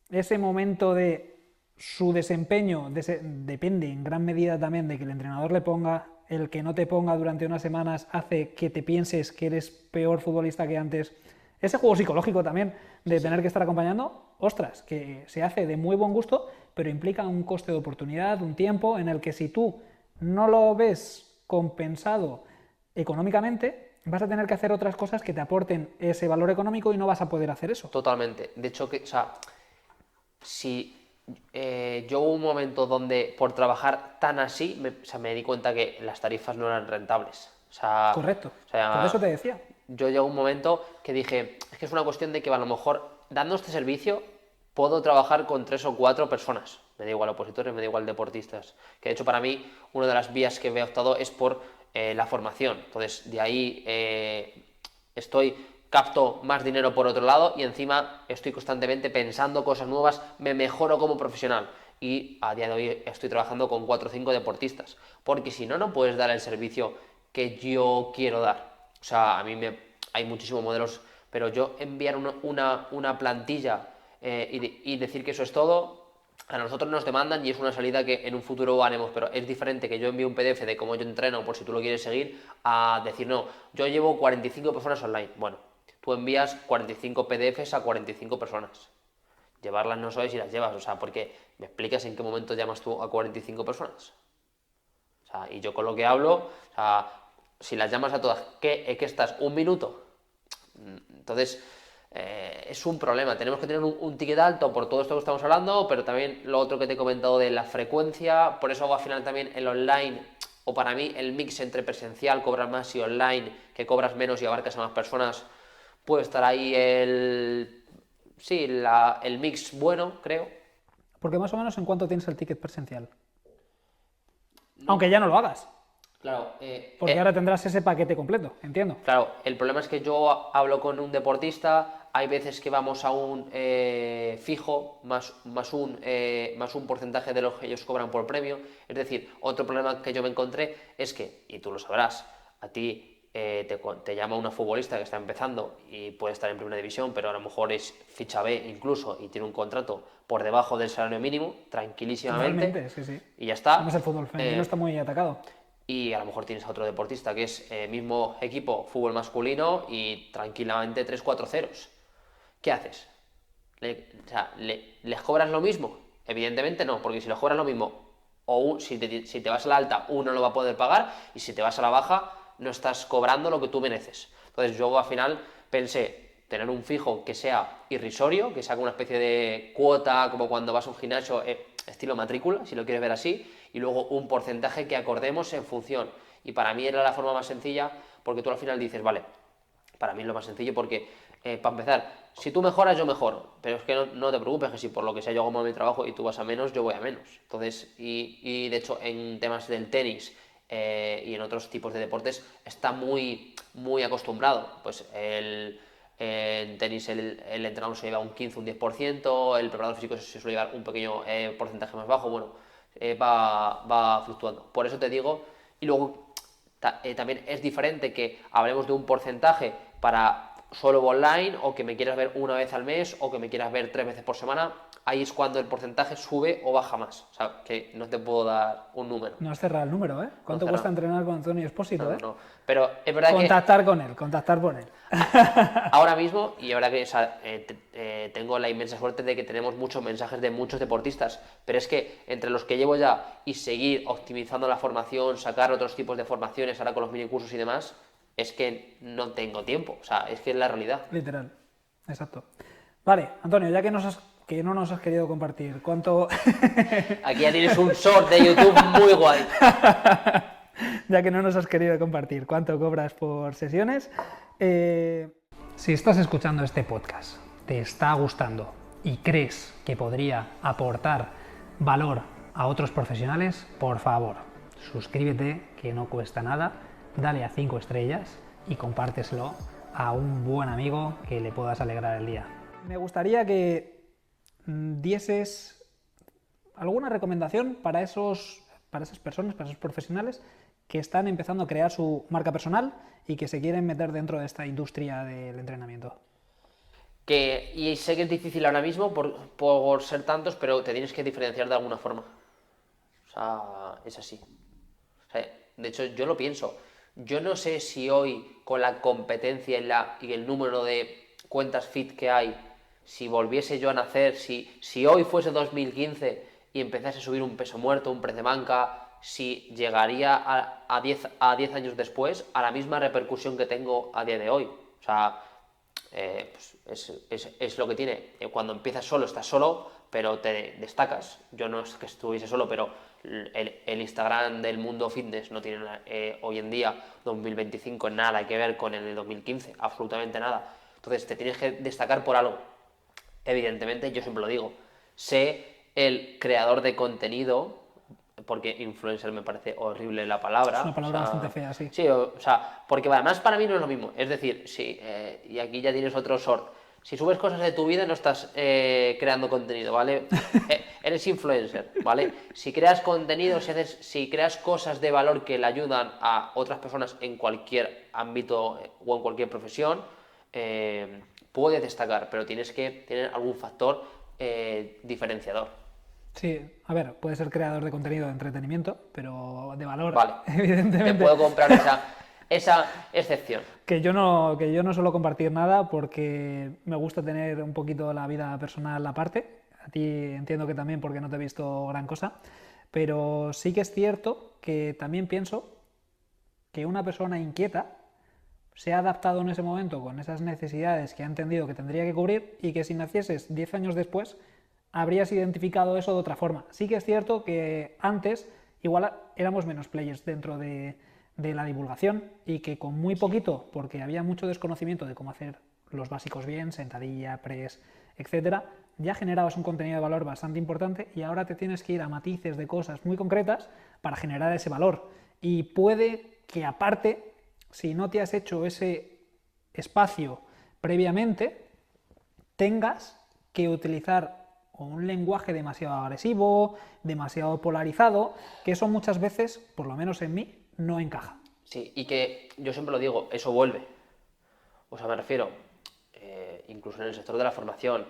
ese momento de su desempeño depende en gran medida también de que el entrenador le ponga, el que no te ponga durante unas semanas hace que te pienses que eres peor futbolista que antes. Ese juego psicológico también de tener que estar acompañando, ostras, que se hace de muy buen gusto, pero implica un coste de oportunidad, un tiempo en el que si tú no lo ves compensado económicamente, vas a tener que hacer otras cosas que te aporten ese valor económico y no vas a poder hacer eso. Totalmente. De hecho, o sea, si yo hubo un momento donde por trabajar tan así, o sea, me di cuenta que las tarifas no eran rentables. Correcto, O por eso sea, te decía. yo llegó un momento que dije, es que es una cuestión de que a lo mejor dando este servicio puedo trabajar con 3 o 4 personas. Me da igual opositores, me da igual deportistas. Que de hecho para mí una de las vías que he optado es por la formación. Entonces de ahí capto más dinero por otro lado y encima estoy constantemente pensando cosas nuevas, me mejoro como profesional y a día de hoy estoy trabajando con 4 o 5 deportistas, porque si no, no puedes dar el servicio que yo quiero dar. O sea, hay muchísimos modelos, pero yo enviar una plantilla y decir que eso es todo, a nosotros nos demandan y es una salida que en un futuro haremos, pero es diferente que yo envíe un PDF de cómo yo entreno, por si tú lo quieres seguir, a decir, no, yo llevo 45 personas online. Bueno, tú envías 45 PDFs a 45 personas. Llevarlas no sabes si las llevas, o sea, porque me explicas en qué momento llamas tú a 45 personas. O sea, y yo con lo que hablo, o sea, si las llamas a todas, ¿qué estás? ¿Un minuto? Entonces, es un problema. Tenemos que tener un ticket alto por todo esto que estamos hablando, pero también lo otro que te he comentado de la frecuencia. Por eso al final también el online, o para mí el mix entre presencial, cobras más, y online, que cobras menos y abarcas a más personas, puede estar ahí el mix bueno, creo. Porque más o menos en cuánto tienes el ticket presencial. Aunque ya no lo hagas. Claro. Porque ahora tendrás ese paquete completo, entiendo. Claro, el problema es que yo hablo con un deportista, hay veces que vamos a un fijo más un porcentaje de lo que ellos cobran por premio. Es decir, otro problema que yo me encontré es que, y tú lo sabrás, a ti te llama una futbolista que está empezando y puede estar en primera división, pero a lo mejor es ficha B incluso y tiene un contrato por debajo del salario mínimo, tranquilísimamente. Totalmente, sí. Y ya está. Además el fútbol femenino está muy atacado. Y a lo mejor tienes a otro deportista que es mismo equipo, fútbol masculino, y tranquilamente 3-4 ceros. ¿Qué haces? ¿Les cobras lo mismo? Evidentemente no, porque si les cobras lo mismo, si te vas a la alta, uno lo va a poder pagar, y si te vas a la baja, no estás cobrando lo que tú mereces. Entonces yo al final pensé tener un fijo que sea irrisorio, que sea como una especie de cuota, como cuando vas a un gimnasio, estilo matrícula, si lo quieres ver así, y luego un porcentaje que acordemos en función. Y para mí era la forma más sencilla, porque tú al final dices, vale, para mí es lo más sencillo porque, para empezar, si tú mejoras, yo mejoro, pero es que no te preocupes, que si por lo que sea yo hago mal mi trabajo y tú vas a menos, yo voy a menos. Entonces, y de hecho en temas del tenis y en otros tipos de deportes está muy, muy acostumbrado. Pues en tenis el entrenador se lleva un 15, un 10%, el preparador físico se suele llevar un pequeño porcentaje más bajo, bueno, va fluctuando. Por eso te digo, y luego también es diferente que hablemos de un porcentaje para solo online, o que me quieras ver una vez al mes, o que me quieras ver 3 veces por semana. Ahí es cuando el porcentaje sube o baja más. O sea, que no te puedo dar un número. No has cerrado el número, ¿eh? ¿Cuánto cuesta entrenar con Antonio Espósito, No. Pero es verdad contactar con él, contactar por él. Ahora mismo, y ahora que tengo la inmensa suerte de que tenemos muchos mensajes de muchos deportistas, pero es que entre los que llevo ya y seguir optimizando la formación, sacar otros tipos de formaciones ahora con los minicursos y demás, es que no tengo tiempo. O sea, es que es la realidad. Literal, exacto. Vale, Antonio, ya que no nos has querido compartir, ¿cuánto...? Aquí ya tienes un short de YouTube muy guay. Ya que no nos has querido compartir, ¿cuánto cobras por sesiones? Si estás escuchando este podcast, te está gustando y crees que podría aportar valor a otros profesionales, por favor, suscríbete, que no cuesta nada, dale a 5 estrellas y compárteselo a un buen amigo que le puedas alegrar el día. Me gustaría que dieses alguna recomendación para esas personas, para esos profesionales que están empezando a crear su marca personal y que se quieren meter dentro de esta industria del entrenamiento. Y sé que es difícil ahora mismo por ser tantos, pero te tienes que diferenciar de alguna forma. O sea, es así. O sea, de hecho, yo lo pienso. Yo no sé si hoy, con la competencia y el número de cuentas fit que hay, si volviese yo a nacer, si hoy fuese 2015 y empezase a subir un peso muerto, un press de banca, si llegaría a 10 años después a la misma repercusión que tengo a día de hoy. O sea, pues es lo que tiene. Cuando empiezas solo, estás solo, pero te destacas. Yo no es que estuviese solo, pero el Instagram del mundo fitness no tiene hoy en día, 2025, nada que ver con el de 2015, absolutamente nada. Entonces te tienes que destacar por algo. Evidentemente, yo siempre lo digo, sé el creador de contenido, porque influencer me parece horrible la palabra. Es una palabra bastante fea, sí. Sí, o sea, porque además para mí no es lo mismo. Es decir, sí, y aquí ya tienes otro short. Si subes cosas de tu vida no estás creando contenido, ¿vale? Eres influencer, ¿vale? Si creas contenido, si creas cosas de valor que le ayudan a otras personas en cualquier ámbito o en cualquier profesión, puedes destacar, pero tienes que tener algún factor diferenciador. Sí, a ver, puede ser creador de contenido de entretenimiento, pero de valor, Vale, te evidentemente. puedo comprar esa excepción. Que yo no suelo compartir nada porque me gusta tener un poquito la vida personal aparte. A ti entiendo que también porque no te he visto gran cosa. Pero sí que es cierto que también pienso que una persona inquieta se ha adaptado en ese momento con esas necesidades que ha entendido que tendría que cubrir y que si nacieses 10 años después habrías identificado eso de otra forma. Sí que es cierto que antes igual éramos menos players dentro de la divulgación y que con muy poquito, porque había mucho desconocimiento de cómo hacer los básicos bien, sentadilla, press, etcétera, ya generabas un contenido de valor bastante importante y ahora te tienes que ir a matices de cosas muy concretas para generar ese valor. Y puede que aparte, si no te has hecho ese espacio previamente, tengas que utilizar un lenguaje demasiado agresivo, demasiado polarizado, que eso muchas veces, por lo menos en mí, no encaja. Sí, y que yo siempre lo digo, eso vuelve. O sea, me refiero, incluso en el sector de la formación,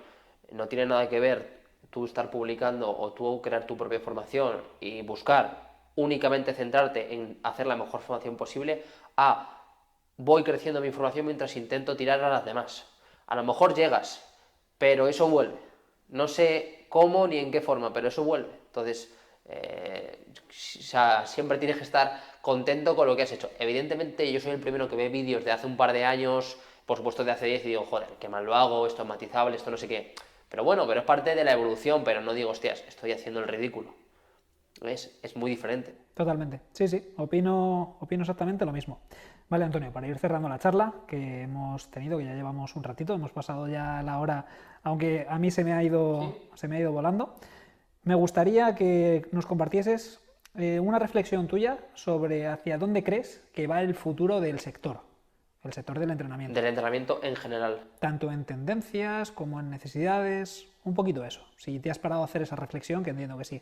no tiene nada que ver tú estar publicando o tú crear tu propia formación y buscar únicamente centrarte en hacer la mejor formación posible a voy creciendo mi formación mientras intento tirar a las demás. A lo mejor llegas, pero eso vuelve. No sé cómo ni en qué forma, pero eso vuelve. Entonces, o sea, siempre tienes que estar contento con lo que has hecho. Evidentemente, yo soy el primero que ve vídeos de hace un par de años, por supuesto de hace 10, y digo, joder, qué mal lo hago, esto es matizable, esto no sé qué. Pero bueno, pero es parte de la evolución, pero no digo, hostias, estoy haciendo el ridículo. Es muy diferente. Totalmente. Sí, sí, opino exactamente lo mismo. Vale, Antonio, para ir cerrando la charla que hemos tenido, que ya llevamos un ratito, hemos pasado ya la hora, aunque a mí se me ha ido volando. Me gustaría que nos compartieses una reflexión tuya sobre hacia dónde crees que va el futuro del sector del entrenamiento. Del entrenamiento en general. Tanto en tendencias como en necesidades, un poquito eso. Si te has parado a hacer esa reflexión, que entiendo que sí.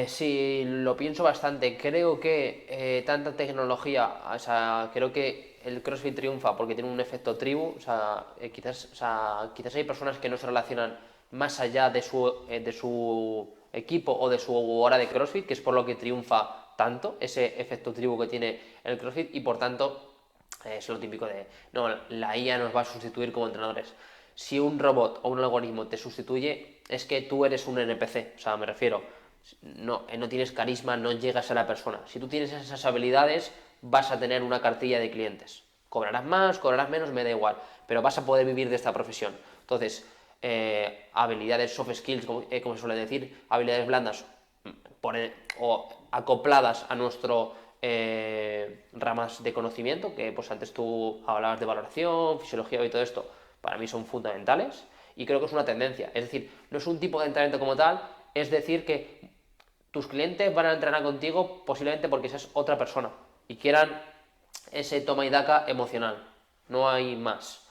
Sí, lo pienso bastante. Creo que tanta tecnología, o sea, creo que el CrossFit triunfa porque tiene un efecto tribu. O sea, quizás hay personas que no se relacionan más allá de su equipo o de su hora de CrossFit, que es por lo que triunfa tanto ese efecto tribu que tiene el CrossFit y por tanto es lo típico de, no, la IA nos va a sustituir como entrenadores. Si un robot o un algoritmo te sustituye, es que tú eres un NPC, o sea, me refiero, no tienes carisma, no llegas a la persona. Si tú tienes esas habilidades, vas a tener una cartilla de clientes. Cobrarás más, cobrarás menos, me da igual, pero vas a poder vivir de esta profesión. Entonces, habilidades soft skills, como se suele decir, habilidades blandas o acopladas a nuestro ramas de conocimiento, que pues antes tú hablabas de valoración, fisiología y todo esto, para mí son fundamentales y creo que es una tendencia. Es decir, no es un tipo de entrenamiento como tal, es decir que tus clientes van a entrenar contigo posiblemente porque seas otra persona y quieran ese toma y daca emocional. No hay más.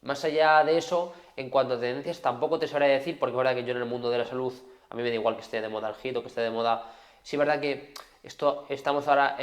Más allá de eso, en cuanto a tendencias, tampoco te sabré decir, porque es verdad que yo en el mundo de la salud, a mí me da igual que esté de moda el HIIT o que esté de moda. Sí, es verdad que estamos ahora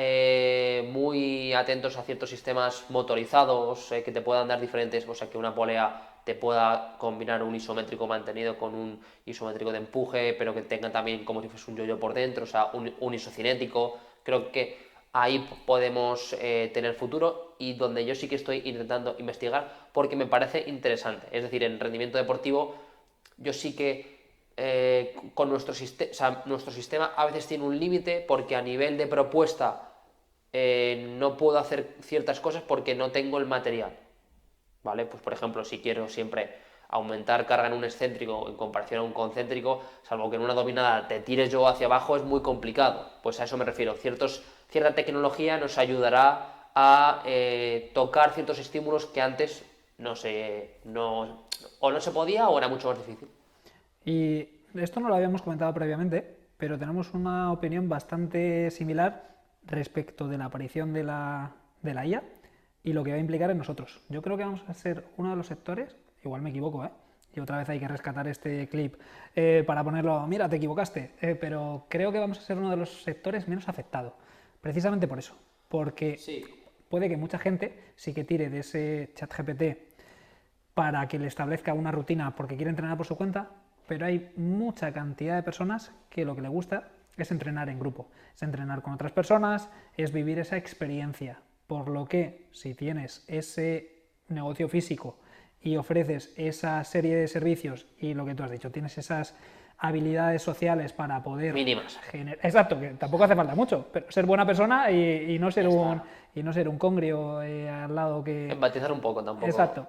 muy atentos a ciertos sistemas motorizados que te puedan dar diferentes, o sea, que una polea te pueda combinar un isométrico mantenido con un isométrico de empuje, pero que tenga también como si fuese un yo-yo por dentro, o sea, un isocinético. Creo que ahí podemos tener futuro y donde yo sí que estoy intentando investigar porque me parece interesante. Es decir, en rendimiento deportivo yo sí que con nuestro sistema a veces tiene un límite porque a nivel de propuesta no puedo hacer ciertas cosas porque no tengo el material. ¿Vale? Pues por ejemplo, si quiero siempre aumentar carga en un excéntrico en comparación a un concéntrico, salvo que en una dominada te tires yo hacia abajo, es muy complicado. Pues a eso me refiero. Cierta tecnología nos ayudará a tocar ciertos estímulos que antes o no se podía o era mucho más difícil. Y esto no lo habíamos comentado previamente, pero tenemos una opinión bastante similar respecto de la aparición de la IA, y lo que va a implicar en nosotros. Yo creo que vamos a ser uno de los sectores, igual me equivoco, y otra vez hay que rescatar este clip para ponerlo, mira, te equivocaste, pero creo que vamos a ser uno de los sectores menos afectados, precisamente por eso, porque puede que mucha gente sí que tire de ese ChatGPT para que le establezca una rutina porque quiere entrenar por su cuenta, pero hay mucha cantidad de personas que lo que le gusta es entrenar en grupo, es entrenar con otras personas, es vivir esa experiencia, por lo que si tienes ese negocio físico y ofreces esa serie de servicios y lo que tú has dicho, tienes esas habilidades sociales para poder mínimas. Exacto, que tampoco hace falta mucho, pero ser buena persona y no ser un congrio al lado que... Empatizar un poco tampoco. Exacto.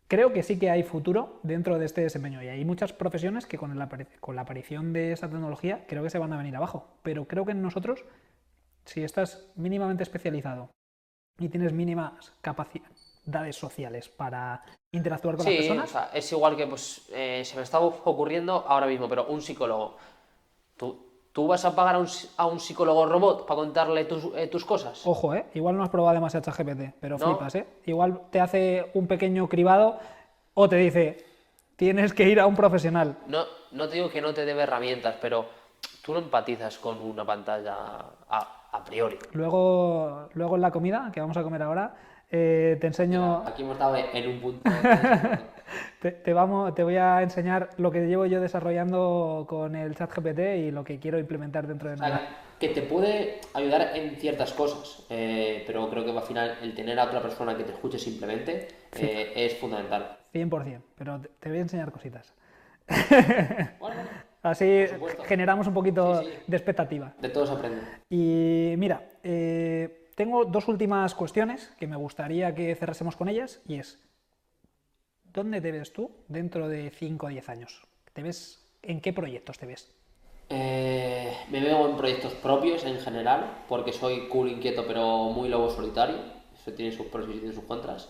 Creo que sí que hay futuro dentro de este desempeño y hay muchas profesiones que con la aparición de esa tecnología creo que se van a venir abajo, pero creo que en nosotros, si estás mínimamente especializado y tienes mínimas capacidades sociales para interactuar con las personas... O sea, es igual que se me está ocurriendo ahora mismo, pero un psicólogo. ¿Tú vas a pagar a un psicólogo robot para contarle tus cosas? Ojo, igual no has probado demasiado ChatGPT, pero ¿No? flipas, Igual te hace un pequeño cribado o te dice, tienes que ir a un profesional. No te digo que no te dé herramientas, pero tú no empatizas con una pantalla a priori. Luego en la comida, que vamos a comer ahora, te enseño... Aquí hemos estado en un punto. Te voy a enseñar lo que llevo yo desarrollando con el ChatGPT y lo que quiero implementar dentro de nada. Que te puede ayudar en ciertas cosas, pero creo que al final el tener a otra persona que te escuche simplemente es fundamental. 100%, pero te voy a enseñar cositas. Bueno, así generamos un poquito de expectativa. De todo se aprende. Y mira, tengo dos últimas cuestiones que me gustaría que cerrásemos con ellas y es, ¿dónde te ves tú dentro de 5 o 10 años? ¿En qué proyectos te ves? Me veo en proyectos propios en general, porque soy cool, inquieto, pero muy lobo solitario. Eso tiene sus pros y tiene sus contras.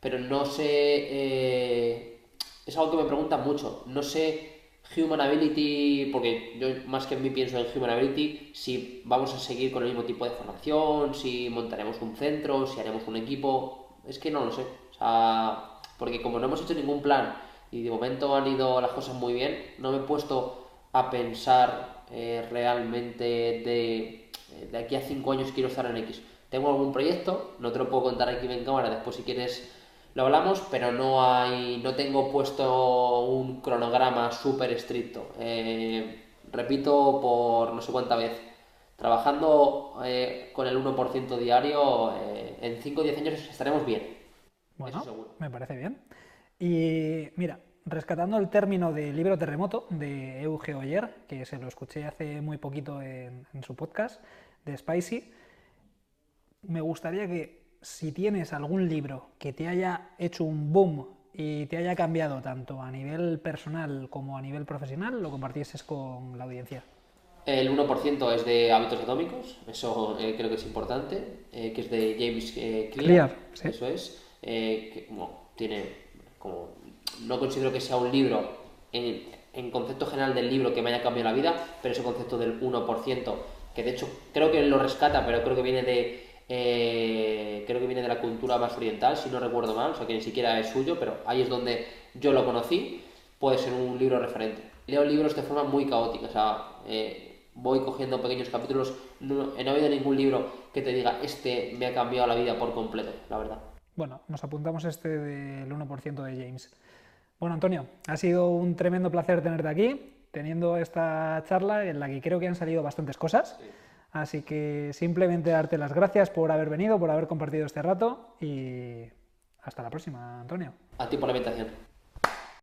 Pero no sé... es algo que me preguntan mucho. No sé Human Ability, porque yo más que en mí pienso en Human Ability, si vamos a seguir con el mismo tipo de formación, si montaremos un centro, si haremos un equipo. Es que no lo sé. O sea, porque como no hemos hecho ningún plan y de momento han ido las cosas muy bien, no me he puesto a pensar realmente de aquí a 5 años quiero estar en X. Tengo algún proyecto, no te lo puedo contar aquí en cámara, después si quieres lo hablamos, pero no tengo puesto un cronograma súper estricto. Repito por no sé cuánta vez, trabajando con el 1% diario, en 5 o 10 años estaremos bien. Bueno, me parece bien. Y mira, rescatando el término de libro terremoto de Euge Oyer, que se lo escuché hace muy poquito en su podcast de Spicy, me gustaría que si tienes algún libro que te haya hecho un boom y te haya cambiado tanto a nivel personal como a nivel profesional, lo compartieses con la audiencia. El 1% es de Hábitos Atómicos, eso creo que es importante, que es de James Clear, sí. Eso es, que tiene como... No considero que sea un libro en concepto general del libro que me haya cambiado la vida, pero ese concepto del 1%, que de hecho creo que lo rescata, pero creo que viene de la cultura más oriental, si no recuerdo mal, o sea que ni siquiera es suyo, pero ahí es donde yo lo conocí, puede ser un libro referente. Leo libros de forma muy caótica, o sea, voy cogiendo pequeños capítulos, no he oído ningún libro que te diga, este me ha cambiado la vida por completo, la verdad. Bueno, nos apuntamos este del 1% de James. Bueno, Antonio, ha sido un tremendo placer tenerte aquí, teniendo esta charla en la que creo que han salido bastantes cosas. Sí. Así que simplemente darte las gracias por haber venido, por haber compartido este rato y hasta la próxima, Antonio. A ti por la invitación.